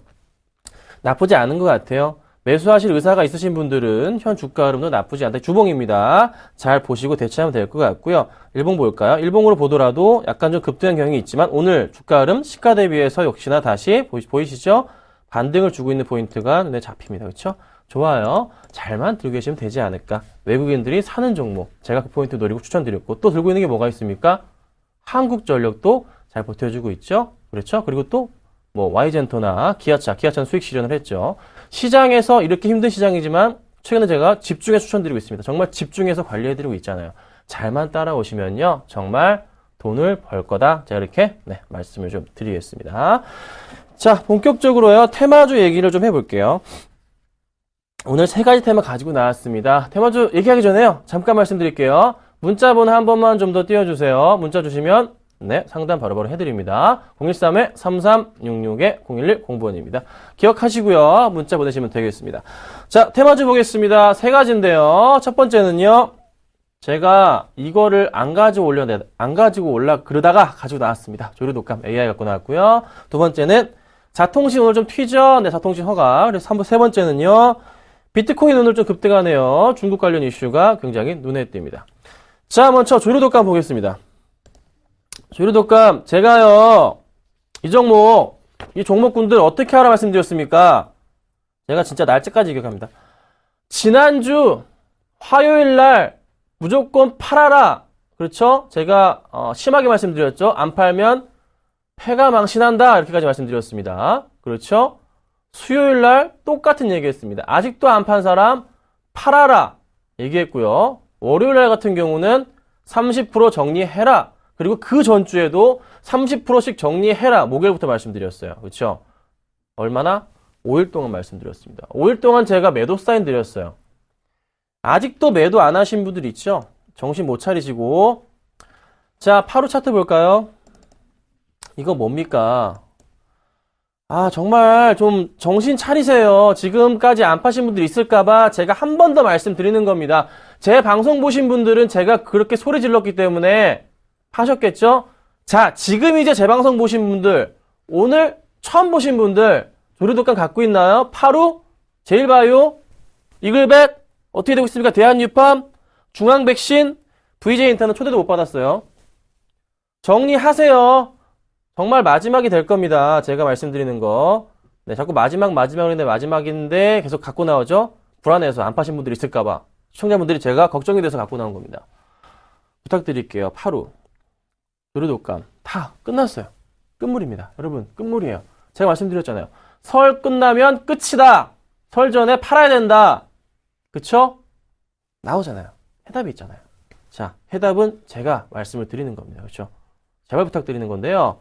나쁘지 않은 것 같아요. 매수하실 의사가 있으신 분들은 현 주가 흐름도 나쁘지 않다. 주봉입니다. 잘 보시고 대처하면 될 것 같고요. 일봉 볼까요? 일봉으로 보더라도 약간 좀 급등한 경향이 있지만 오늘 주가 흐름 시가 대비해서 역시나 다시 보이시죠? 반등을 주고 있는 포인트가 눈에 잡힙니다. 그렇죠? 좋아요. 잘만 들고 계시면 되지 않을까. 외국인들이 사는 종목 제가 그 포인트 노리고 추천드렸고, 또 들고 있는 게 뭐가 있습니까? 한국전력도 잘 버텨주고 있죠. 그렇죠? 그리고 또 Y젠터나 기아차는 수익 실현을 했죠. 시장에서 이렇게 힘든 시장이지만 최근에 제가 집중해서 추천드리고 있습니다. 정말 집중해서 관리해드리고 있잖아요. 잘만 따라오시면요, 정말 돈을 벌 거다. 제가 이렇게 말씀을 좀 드리겠습니다. 자, 본격적으로요. 테마주 얘기를 좀 해볼게요. 오늘 3가지 테마 가지고 나왔습니다. 테마주 얘기하기 전에요. 잠깐 말씀드릴게요. 문자 번호 한 번만 좀 더 띄워주세요. 문자 주시면 네, 상담 바로바로 해드립니다. 013-3366-011 공부원입니다. 기억하시고요. 문자 보내시면 되겠습니다. 자, 테마주 보겠습니다. 3가지인데요. 첫 번째는요. 제가 이거를 안 가지고 그러다가 가지고 나왔습니다. 조류독감 AI 갖고 나왔고요. 두 번째는 자통신 오늘 좀 튀죠? 네, 자통신 허가. 그래서 세 번째는요. 비트코인 오늘 좀 급등하네요. 중국 관련 이슈가 굉장히 눈에 띕니다. 자, 먼저 조류독감 보겠습니다. 조류독감, 제가요, 이 종목군들 어떻게 하라 말씀드렸습니까? 제가 진짜 날짜까지 기억합니다. 지난주 화요일 날 무조건 팔아라. 그렇죠? 제가 심하게 말씀드렸죠. 안 팔면 패가 망신한다. 이렇게까지 말씀드렸습니다. 그렇죠? 수요일 날 똑같은 얘기했습니다. 아직도 안 판 사람 팔아라. 얘기했고요. 월요일 날 같은 경우는 30% 정리해라. 그리고 그 전주에도 30%씩 정리해라. 목요일부터 말씀드렸어요. 그렇죠? 얼마나? 5일 동안 말씀드렸습니다. 5일 동안 제가 매도 사인 드렸어요. 아직도 매도 안 하신 분들 있죠? 정신 못 차리시고. 자, 파루 차트 볼까요? 이거 뭡니까? 아, 정말 좀 정신 차리세요. 지금까지 안 파신 분들 있을까봐 제가 한 번 더 말씀드리는 겁니다. 제 방송 보신 분들은 제가 그렇게 소리 질렀기 때문에 파셨겠죠? 자, 지금 이제 제 방송 보신 분들, 오늘 처음 보신 분들, 조류독감 갖고 있나요? 파루, 제일바이오, 이글벳, 어떻게 되고 있습니까? 대한유팜, 중앙백신, VJ인터는 초대도 못 받았어요. 정리하세요. 정말 마지막이 될 겁니다. 제가 말씀드리는 거. 네, 자꾸 마지막인데 마지막인데 계속 갖고 나오죠? 불안해서 안 파신 분들이 있을까봐. 시청자분들이 제가 걱정이 돼서 갖고 나온 겁니다. 부탁드릴게요. 파루, 조류독감 다 끝났어요. 끝물입니다. 여러분, 끝물이에요. 제가 말씀드렸잖아요. 설 끝나면 끝이다. 설 전에 팔아야 된다. 그쵸? 나오잖아요. 해답이 있잖아요. 자, 해답은 제가 말씀을 드리는 겁니다. 그렇죠? 제발 부탁드리는 건데요.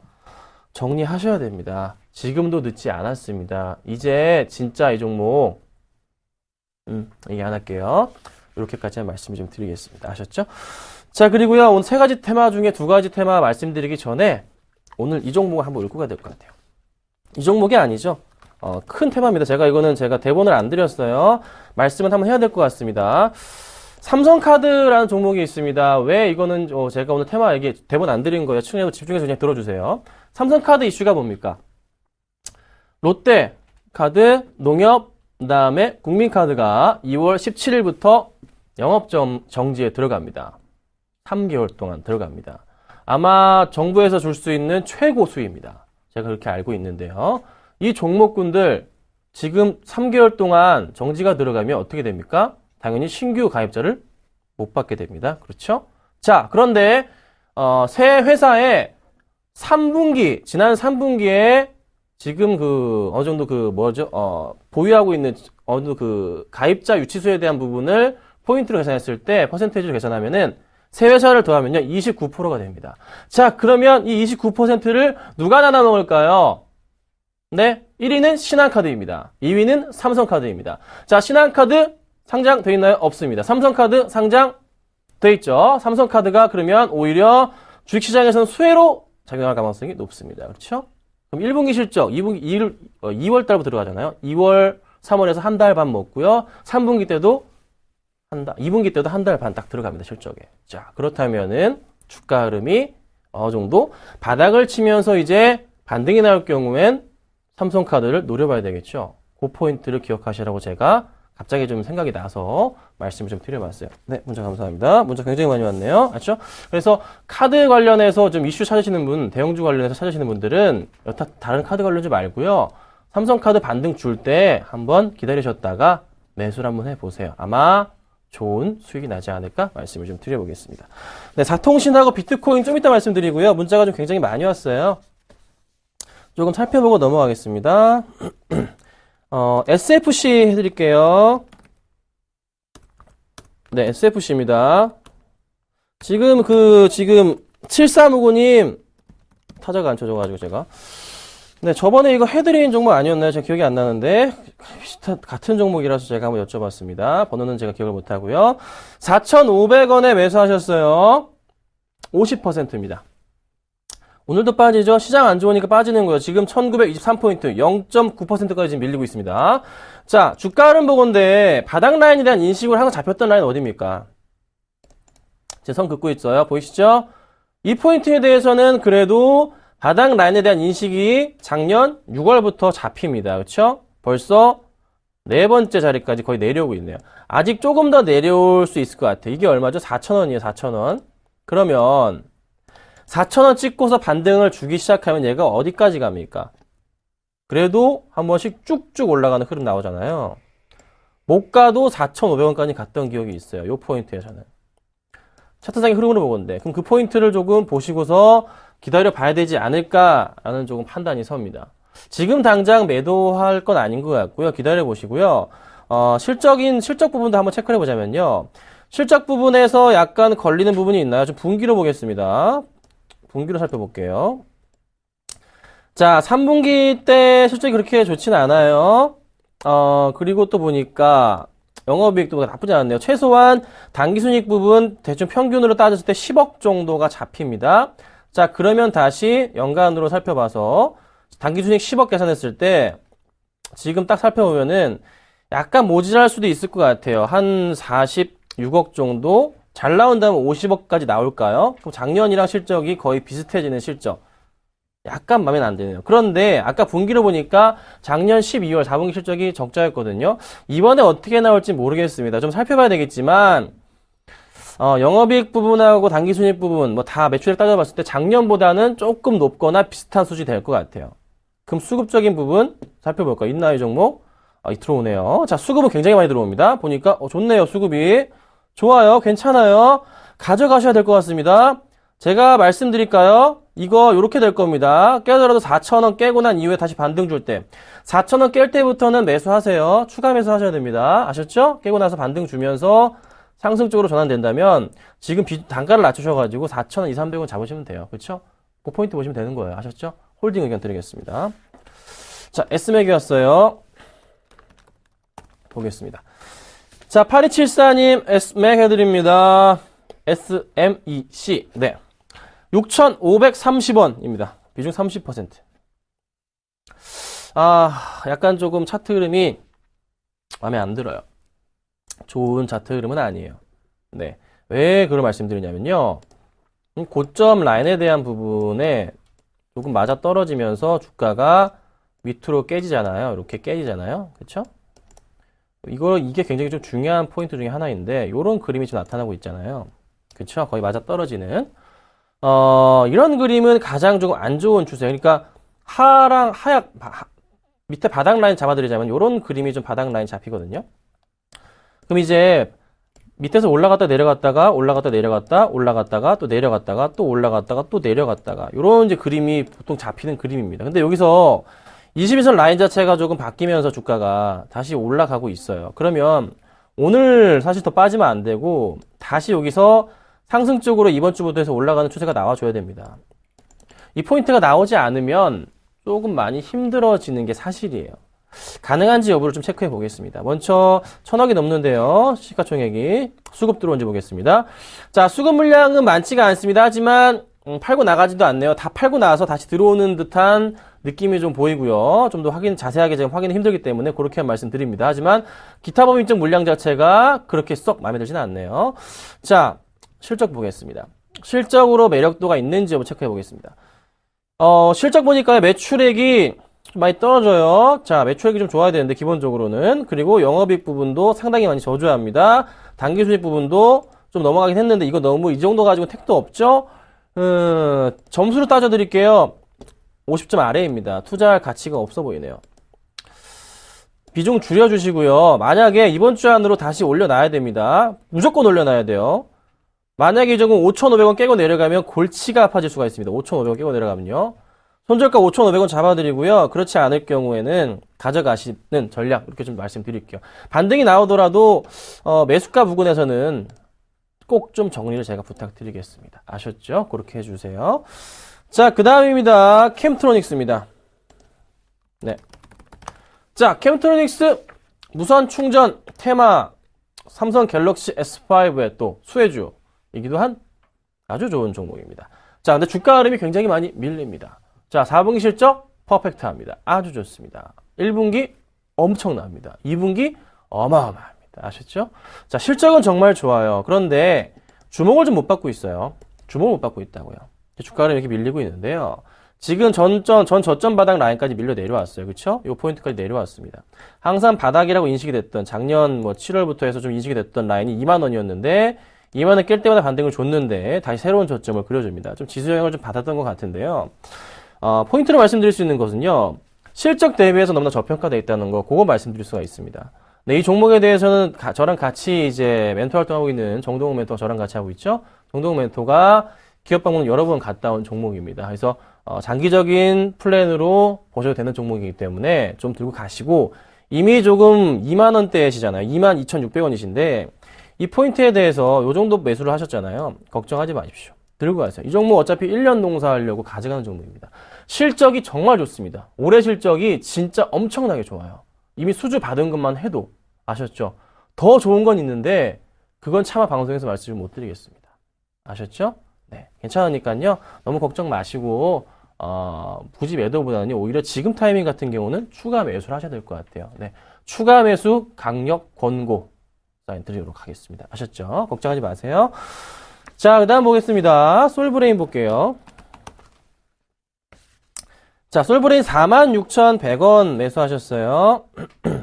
정리하셔야 됩니다. 지금도 늦지 않았습니다. 이제 진짜 이 종목 얘기 안 할게요. 이렇게까지 말씀을 좀 드리겠습니다. 아셨죠? 자, 그리고요. 오늘 3가지 테마 중에 2가지 테마 말씀드리기 전에 오늘 이 종목을 한번 읽고 가야 될 것 같아요. 이 종목이 아니죠. 큰 테마입니다. 제가 대본을 안 드렸어요. 말씀은 한번 해야 될 것 같습니다. 삼성카드라는 종목이 있습니다. 왜 이거는 제가 오늘 테마 얘기 대본 안 드린 거예요. 집중해서 그냥 들어주세요. 삼성카드 이슈가 뭡니까? 롯데카드, 농협, 그다음에 국민카드가 2월 17일부터 영업 정지에 들어갑니다. 3개월 동안 들어갑니다. 아마 정부에서 줄 수 있는 최고 수위입니다. 제가 그렇게 알고 있는데요. 이 종목군들 지금 3개월 동안 정지가 들어가면 어떻게 됩니까? 당연히 신규 가입자를 못 받게 됩니다. 그렇죠? 자, 그런데 새 회사의 3분기, 지난 3분기에 지금 어느 정도 보유하고 있는 어느 정도 가입자 유치수에 대한 부분을 포인트로 계산했을 때 퍼센테이지로 계산하면은 새 회사를 더하면요 29%가 됩니다. 자, 그러면 이 29%를 누가 나눠 먹을까요? 네, 1위는 신한카드입니다. 2위는 삼성카드입니다. 자, 신한카드 상장돼 있나요? 없습니다. 삼성카드 상장돼 있죠. 삼성카드가 그러면 오히려 주식시장에서는 수혜로 작용할 가능성이 높습니다. 그렇죠? 그럼 1분기 실적, 2월 달부터 들어가잖아요. 2월, 3월에서 한 달 반 먹고요. 3분기 때도 2분기 때도 한 달 반 딱 들어갑니다. 실적에. 자, 그렇다면은 주가 흐름이 어느 정도 바닥을 치면서 이제 반등이 나올 경우엔 삼성카드를 노려봐야 되겠죠. 그 포인트를 기억하시라고 제가 갑자기 좀 생각이 나서 말씀을 좀 드려봤어요. 네, 문자 감사합니다. 문자 굉장히 많이 왔네요. 맞죠? 그래서 카드 관련해서 좀 이슈 찾으시는 분, 대형주 관련해서 찾으시는 분들은 여타 다른 카드 관련주 말고요. 삼성카드 반등 줄 때 한번 기다리셨다가 매수를 한번 해보세요. 아마 좋은 수익이 나지 않을까 말씀을 좀 드려보겠습니다. 네, 사통신하고 비트코인 좀 이따 말씀드리고요. 문자가 좀 굉장히 많이 왔어요. 조금 살펴보고 넘어가겠습니다. SFC 해드릴게요. 네, SFC입니다. 지금 7359님 타자가 안 쳐져가지고 제가 네, 저번에 이거 해드린 종목 아니었나요? 제가 기억이 안 나는데 같은 종목이라서 제가 한번 여쭤봤습니다. 번호는 제가 기억을 못하고요. 4,500원에 매수하셨어요. 50%입니다. 오늘도 빠지죠? 시장 안 좋으니까 빠지는 거예요. 지금 1923포인트, 0.9%까지 지금 밀리고 있습니다. 자, 주가 흐름 보건데 바닥 라인에 대한 인식으로 항상 잡혔던 라인 어디입니까? 제 선 긋고 있어요. 보이시죠? 이 포인트에 대해서는 그래도 바닥 라인에 대한 인식이 작년 6월부터 잡힙니다. 그렇죠? 벌써 네 번째 자리까지 거의 내려오고 있네요. 아직 조금 더 내려올 수 있을 것 같아요. 이게 얼마죠? 4,000원이에요. 4,000원. 그러면 4,000원 찍고서 반등을 주기 시작하면 얘가 어디까지 갑니까? 그래도 한 번씩 쭉쭉 올라가는 흐름 나오잖아요. 못 가도 4,500원까지 갔던 기억이 있어요. 이 포인트에서는. 차트상의 흐름으로 보건데 그럼 그 포인트를 조금 보시고서 기다려 봐야 되지 않을까라는 조금 판단이 섭니다. 지금 당장 매도할 건 아닌 것 같고요. 기다려 보시고요. 실적 부분도 한번 체크해 보자면요. 실적 부분에서 약간 걸리는 부분이 있나요? 좀 분기로 보겠습니다. 분기로 살펴볼게요. 자, 3분기 때 실적이 그렇게 좋지는 않아요. 그리고 또 보니까 영업이익도 나쁘지 않네요. 최소한 당기순이익 부분 대충 평균으로 따졌을 때 10억 정도가 잡힙니다. 자, 그러면 다시 연간으로 살펴봐서 당기순이익 10억 계산했을 때 지금 딱 살펴보면은 약간 모자랄 수도 있을 것 같아요. 한 46억 정도? 잘 나온다면 50억까지 나올까요? 그럼 작년이랑 실적이 거의 비슷해지는 실적. 약간 마음에 안 드네요. 그런데 아까 분기로 보니까 작년 12월 4분기 실적이 적자였거든요. 이번에 어떻게 나올지 모르겠습니다. 좀 살펴봐야 되겠지만 영업이익 부분하고 당기순이익 부분 뭐 다 매출액 따져봤을 때 작년보다는 조금 높거나 비슷한 수준이 될 것 같아요. 그럼 수급적인 부분 살펴볼까요? 있나요, 이 종목? 들어오네요. 자, 수급은 굉장히 많이 들어옵니다. 보니까 좋네요, 수급이. 좋아요, 괜찮아요. 가져가셔야 될 것 같습니다. 제가 말씀드릴까요? 이거 요렇게 될 겁니다. 깨더라도 4,000원 깨고 난 이후에 다시 반등 줄 때 4,000원 깰 때부터는 매수하세요. 추가 매수하셔야 됩니다. 아셨죠? 깨고 나서 반등 주면서 상승적으로 전환된다면 지금 단가를 낮추셔가지고 4,000원, 2,300원 잡으시면 돼요. 그렇죠? 그 포인트 보시면 되는 거예요. 아셨죠? 홀딩 의견 드리겠습니다. 자, S맥이 왔어요. 보겠습니다. 자, 8274님 S맥 해드립니다. SMEC. 네. 6,530원입니다. 비중 30%. 약간 조금 차트 흐름이 마음에 안 들어요. 좋은 차트 흐름은 아니에요. 네. 왜 그런 말씀 드리냐면요. 고점 라인에 대한 부분에 조금 맞아 떨어지면서 주가가 밑으로 깨지잖아요. 이렇게 깨지잖아요. 그쵸? 이게 굉장히 좀 중요한 포인트 중에 하나인데, 이런 그림이 좀 나타나고 있잖아요. 그쵸? 거의 맞아 떨어지는. 이런 그림은 가장 조금 안 좋은 추세. 그러니까, 밑에 바닥 라인 잡아드리자면, 이런 그림이 좀 바닥 라인 잡히거든요. 그럼 이제, 밑에서 올라갔다 내려갔다가, 올라갔다 내려갔다, 올라갔다가, 또 내려갔다가, 또 올라갔다가, 또 내려갔다가, 요런 이제 그림이 보통 잡히는 그림입니다. 근데 여기서 22선 라인 자체가 조금 바뀌면서 주가가 다시 올라가고 있어요. 그러면 오늘 사실 더 빠지면 안 되고, 다시 여기서 상승적으로 이번 주부터 해서 올라가는 추세가 나와줘야 됩니다. 이 포인트가 나오지 않으면 조금 많이 힘들어지는 게 사실이에요. 가능한지 여부를 좀 체크해 보겠습니다. 먼저 1,000억이 넘는데요. 시가총액이. 수급 들어온지 보겠습니다. 자, 수급 물량은 많지가 않습니다. 하지만 팔고 나가지도 않네요. 다 팔고 나서 다시 들어오는 듯한 느낌이 좀 보이고요. 좀 더 자세하게 지금 확인이 힘들기 때문에 그렇게 한 말씀 드립니다. 하지만 기타 법인적 물량 자체가 그렇게 썩 마음에 들지는 않네요. 자, 실적 보겠습니다. 실적으로 매력도가 있는지 한번 체크해 보겠습니다. 실적 보니까 매출액이 좀 많이 떨어져요. 자, 매출액이 좀 좋아야 되는데, 기본적으로는. 그리고 영업이익 부분도 상당히 많이 저조합니다. 당기순이익 부분도 좀 넘어가긴 했는데, 이거 너무 이 정도 가지고 택도 없죠? 점수로 따져드릴게요. 50점 아래입니다. 투자할 가치가 없어 보이네요. 비중 줄여주시고요. 만약에 이번 주 안으로 다시 올려놔야 됩니다. 무조건 올려놔야 돼요. 만약에 이 종목 5,500원 깨고 내려가면 골치가 아파질 수가 있습니다. 5,500원 깨고 내려가면요. 손절가 5,500원 잡아드리고요. 그렇지 않을 경우에는 가져가시는 전략, 이렇게 좀 말씀드릴게요. 반등이 나오더라도 매수가 부근에서는 꼭 좀 정리를 제가 부탁드리겠습니다. 아셨죠? 그렇게 해주세요. 자, 그 다음입니다. 캠트로닉스입니다. 네. 자, 캠트로닉스 무선 충전 테마 삼성 갤럭시 S5의 또 수혜주이기도 한 아주 좋은 종목입니다. 자, 근데 주가 흐름이 굉장히 많이 밀립니다. 자, 4분기 실적 퍼펙트합니다. 아주 좋습니다. 1분기 엄청납니다. 2분기 어마어마합니다. 아셨죠? 자, 실적은 정말 좋아요. 그런데 주목을 좀 못 받고 있어요. 주목을 못 받고 있다고요. 주가 흐름이 이렇게 밀리고 있는데요. 지금 전 저점 바닥 라인까지 밀려 내려왔어요. 그쵸? 이 포인트까지 내려왔습니다. 항상 바닥이라고 인식이 됐던 작년 7월부터 해서 좀 인식이 됐던 라인이 2만원이었는데 2만원 깰 때마다 반등을 줬는데 다시 새로운 저점을 그려줍니다. 좀 지수 영향을 좀 받았던 것 같은데요. 포인트로 말씀드릴 수 있는 것은요. 실적 대비해서 너무나 저평가되어 있다는 거, 그거 말씀드릴 수가 있습니다. 네, 이 종목에 대해서는 저랑 같이 이제 멘토 활동하고 있는 정동욱 멘토가 저랑 같이 하고 있죠. 정동욱 멘토가 기업 방문 여러 번 갔다 온 종목입니다. 그래서 장기적인 플랜으로 보셔도 되는 종목이기 때문에 좀 들고 가시고, 이미 조금 2만원대시잖아요. 22,600원이신데 이 포인트에 대해서 요 정도 매수를 하셨잖아요. 걱정하지 마십시오. 들고 가세요. 이 종목 어차피 1년 농사하려고 가져가는 종목입니다. 실적이 정말 좋습니다. 올해 실적이 진짜 엄청나게 좋아요. 이미 수주 받은 것만 해도 아셨죠? 더 좋은 건 있는데 그건 차마 방송에서 말씀을 못 드리겠습니다. 아셨죠? 네, 괜찮으니까요. 너무 걱정 마시고 굳이 매도보다는 오히려 지금 타이밍 같은 경우는 추가 매수를 하셔야 될 것 같아요. 네, 추가 매수 강력 권고 사인 드리도록 하겠습니다. 아셨죠? 걱정하지 마세요. 자, 그 다음 보겠습니다. 솔브레인 볼게요. 자, 솔브레인 46,100원 매수하셨어요.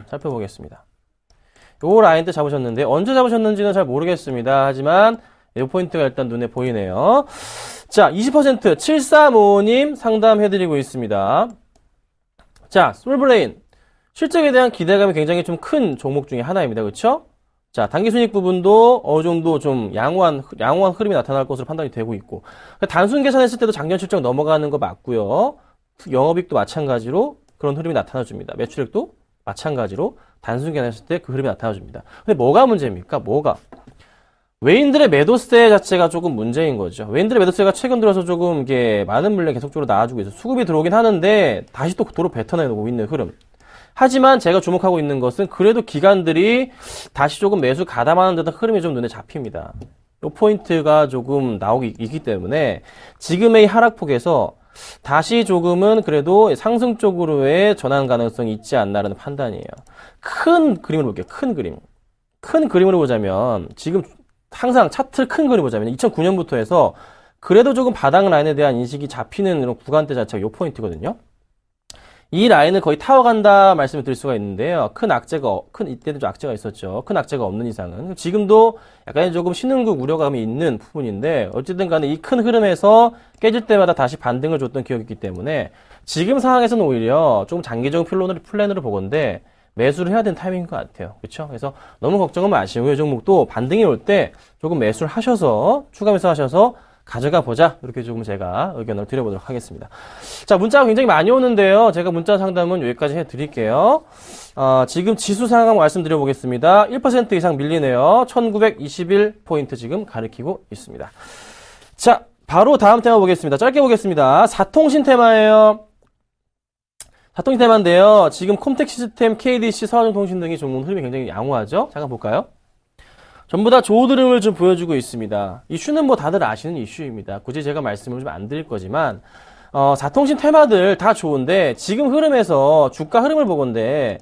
살펴보겠습니다. 요 라인 때 잡으셨는데 언제 잡으셨는지는 잘 모르겠습니다. 하지만 이 포인트가 일단 눈에 보이네요. 자, 20% 7355님 상담해드리고 있습니다. 자, 솔브레인 실적에 대한 기대감이 굉장히 좀 큰 종목 중에 하나입니다. 그렇죠? 자, 단기순이익 부분도 어느 정도 좀 양호한 흐름이 나타날 것으로 판단이 되고 있고, 단순 계산했을 때도 작년 실적 넘어가는 거 맞고요. 영업이익도 마찬가지로 그런 흐름이 나타나줍니다. 매출액도 마찬가지로 단순 계산했을 때 그 흐름이 나타나줍니다. 근데 뭐가 문제입니까? 외인들의 매도세 자체가 조금 문제인 거죠. 외인들의 매도세가 최근 들어서 조금 이게 많은 물량이 계속적으로 나와주고 있어요. 수급이 들어오긴 하는데 다시 또 도로 뱉어내고 있는 흐름. 하지만 제가 주목하고 있는 것은 그래도 기관들이 다시 조금 매수 가담하는 듯한 흐름이 좀 눈에 잡힙니다. 이 포인트가 조금 나오기 있기 때문에 지금의 하락폭에서 다시 조금은 그래도 상승 쪽으로의 전환 가능성이 있지 않나라는 판단이에요. 큰 그림으로 볼게요. 큰 그림으로 보자면 지금 항상 차트 큰 그림 보자면 2009년부터 해서 그래도 조금 바닥 라인에 대한 인식이 잡히는 이런 구간대 자체가 요 포인트거든요. 이 라인을 거의 타워간다 말씀을 드릴 수가 있는데요. 이때도 좀 악재가 있었죠. 큰 악재가 없는 이상은. 지금도 약간 조금 신흥국 우려감이 있는 부분인데, 어쨌든 간에 이 큰 흐름에서 깨질 때마다 다시 반등을 줬던 기억이 있기 때문에, 지금 상황에서는 오히려 조금 장기적인 플랜으로 보건데, 매수를 해야 되는 타이밍인 것 같아요. 그렇죠? 그래서 너무 걱정은 마시고, 이 종목도 반등이 올 때 조금 매수를 하셔서, 추가 매수하셔서, 가져가 보자. 이렇게 조금 제가 의견을 드려보도록 하겠습니다. 자, 문자가 굉장히 많이 오는데요. 제가 문자 상담은 여기까지 해드릴게요. 지금 지수 상황 말씀드려보겠습니다. 1% 이상 밀리네요. 1921포인트 지금 가리키고 있습니다. 자, 바로 다음 테마 보겠습니다. 짧게 보겠습니다. 사통신 테마예요. 사통신 테마인데요. 지금 콤텍 시스템, KDC, 서화정통신 등이 좀 흐름이 굉장히 양호하죠. 잠깐 볼까요? 전부 다 좋은 흐름을 좀 보여주고 있습니다. 이슈는 뭐 다들 아시는 이슈입니다. 굳이 제가 말씀을 좀 안 드릴 거지만, 사통신 테마들 다 좋은데, 지금 흐름에서 주가 흐름을 보건데,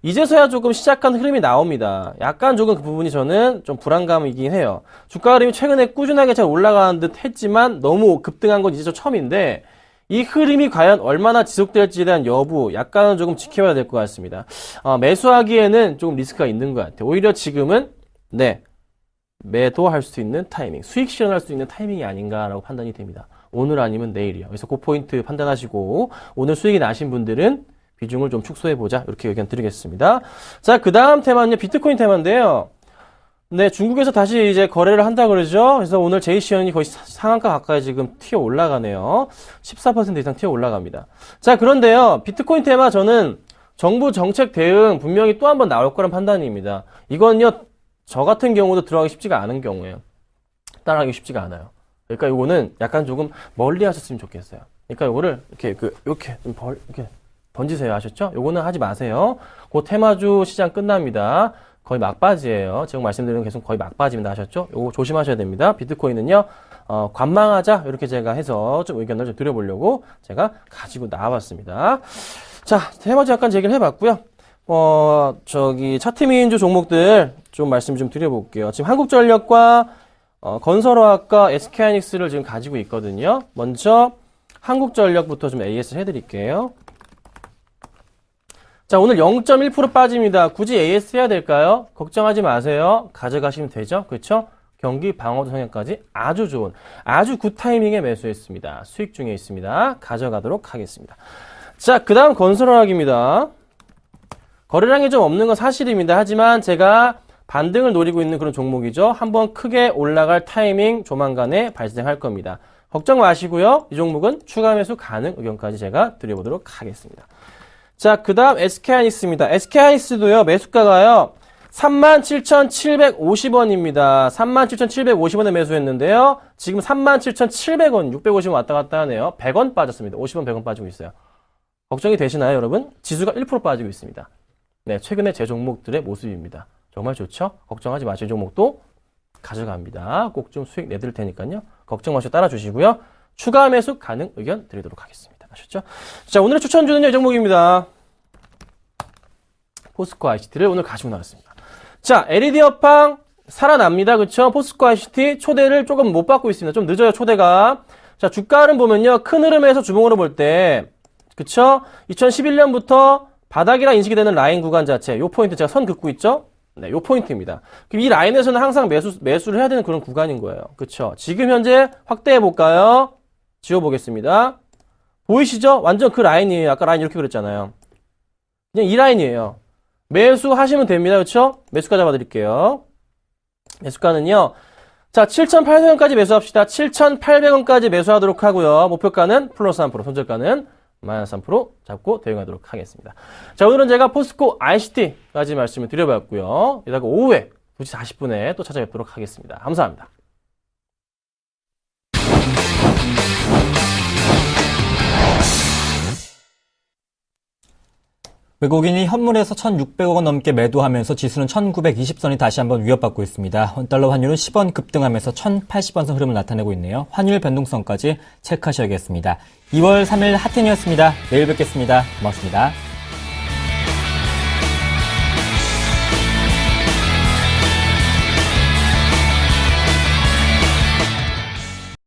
이제서야 조금 시작한 흐름이 나옵니다. 약간 조금 그 부분이 저는 좀 불안감이긴 해요. 주가 흐름이 최근에 꾸준하게 잘 올라가는 듯 했지만, 너무 급등한 건 이제 저 처음인데, 이 흐름이 과연 얼마나 지속될지에 대한 여부, 약간은 조금 지켜봐야 될 것 같습니다. 매수하기에는 조금 리스크가 있는 것 같아요. 오히려 지금은, 네, 매도할 수 있는 타이밍, 수익 실현할 수 있는 타이밍이 아닌가라고 판단이 됩니다. 오늘 아니면 내일이요. 그래서 그 포인트 판단하시고 오늘 수익이 나신 분들은 비중을 좀 축소해보자 이렇게 의견 드리겠습니다. 자, 그 다음 테마는요. 비트코인 테마인데요. 네, 중국에서 다시 이제 거래를 한다 그러죠. 그래서 오늘 제이시연이 거의 상한가 가까이 지금 튀어 올라가네요. 14% 이상 튀어 올라갑니다. 자, 그런데요. 비트코인 테마 저는 정부 정책 대응 분명히 또 한 번 나올 거란 판단입니다. 이건요. 저 같은 경우도 들어가기 쉽지가 않은 경우예요. 따라하기 쉽지가 않아요. 그러니까 요거는 약간 조금 멀리 하셨으면 좋겠어요. 그러니까 요거를 이렇게 던지세요. 아셨죠? 요거는 하지 마세요. 그 테마주 시장 끝납니다. 거의 막바지예요. 지금 말씀드리는 계속 거의 막바지입니다. 아셨죠? 요거 조심하셔야 됩니다. 비트코인은요, 관망하자. 이렇게 제가 해서 좀 의견을 좀 드려보려고 제가 가지고 나와봤습니다. 자, 테마주 약간 얘기를 해봤고요. 차트민주 종목들 좀 말씀 좀 드려볼게요. 지금 한국전력과 건설화학과 SK하이닉스를 지금 가지고 있거든요. 먼저 한국전력부터 좀 AS 해드릴게요. 자, 오늘 0.1% 빠집니다. 굳이 AS 해야 될까요? 걱정하지 마세요. 가져가시면 되죠. 그렇죠? 경기 방어도 성향까지 아주 좋은, 아주 굿 타이밍에 매수했습니다. 수익 중에 있습니다. 가져가도록 하겠습니다. 자, 그 다음 건설화학입니다. 거래량이 좀 없는 건 사실입니다. 하지만 제가 반등을 노리고 있는 그런 종목이죠. 한번 크게 올라갈 타이밍 조만간에 발생할 겁니다. 걱정 마시고요. 이 종목은 추가 매수 가능 의견까지 제가 드려보도록 하겠습니다. 자, 그 다음 SK하이닉스입니다. SK하이닉스도요, 매수가가요, 37,750원입니다. 37,750원에 매수했는데요. 지금 37,700원, 650원 왔다 갔다 하네요. 100원 빠졌습니다. 50원, 100원 빠지고 있어요. 걱정이 되시나요, 여러분? 지수가 1% 빠지고 있습니다. 네, 최근에 제 종목들의 모습입니다. 정말 좋죠? 걱정하지 마시고 종목도 가져갑니다. 꼭 좀 수익 내드릴 테니까요. 걱정 마시고 따라주시고요. 추가 매수 가능 의견 드리도록 하겠습니다. 아셨죠? 자, 오늘의 추천주는요, 이 종목입니다. 포스코 ICT를 오늘 가지고 나왔습니다. 자, LED 업황 살아납니다. 그쵸? 포스코 ICT 초대를 조금 못 받고 있습니다. 좀 늦어요, 초대가. 자, 주가 흐름 보면요, 큰 흐름에서 주봉으로 볼 때, 그쵸? 2011년부터 바닥이라 인식이 되는 라인 구간 자체, 요 포인트 제가 선 긋고 있죠? 네, 요 포인트입니다. 그럼 이 라인에서는 항상 매수를 해야 되는 그런 구간인 거예요. 그쵸? 지금 현재 확대해 볼까요? 지워보겠습니다. 보이시죠? 완전 그 라인이에요. 아까 라인 이렇게 그렸잖아요. 그냥 이 라인이에요. 매수하시면 됩니다. 그쵸? 매수가 잡아드릴게요. 매수가는요. 자, 7,800원까지 매수합시다. 7,800원까지 매수하도록 하고요. 목표가는 플러스 3%, 손절가는 마이너스 3% 잡고 대응하도록 하겠습니다. 자, 오늘은 제가 포스코 ICT까지 말씀을 드려봤고요. 이따가 오후에 2시 40분에 또 찾아뵙도록 하겠습니다. 감사합니다. 외국인이 현물에서 1,600억 원 넘게 매도하면서 지수는 1,920선이 다시 한번 위협받고 있습니다. 원달러 환율은 10원 급등하면서 1,080원선 흐름을 나타내고 있네요. 환율 변동성까지 체크하셔야겠습니다. 2월 3일 핫텐이었습니다. 내일 뵙겠습니다. 고맙습니다.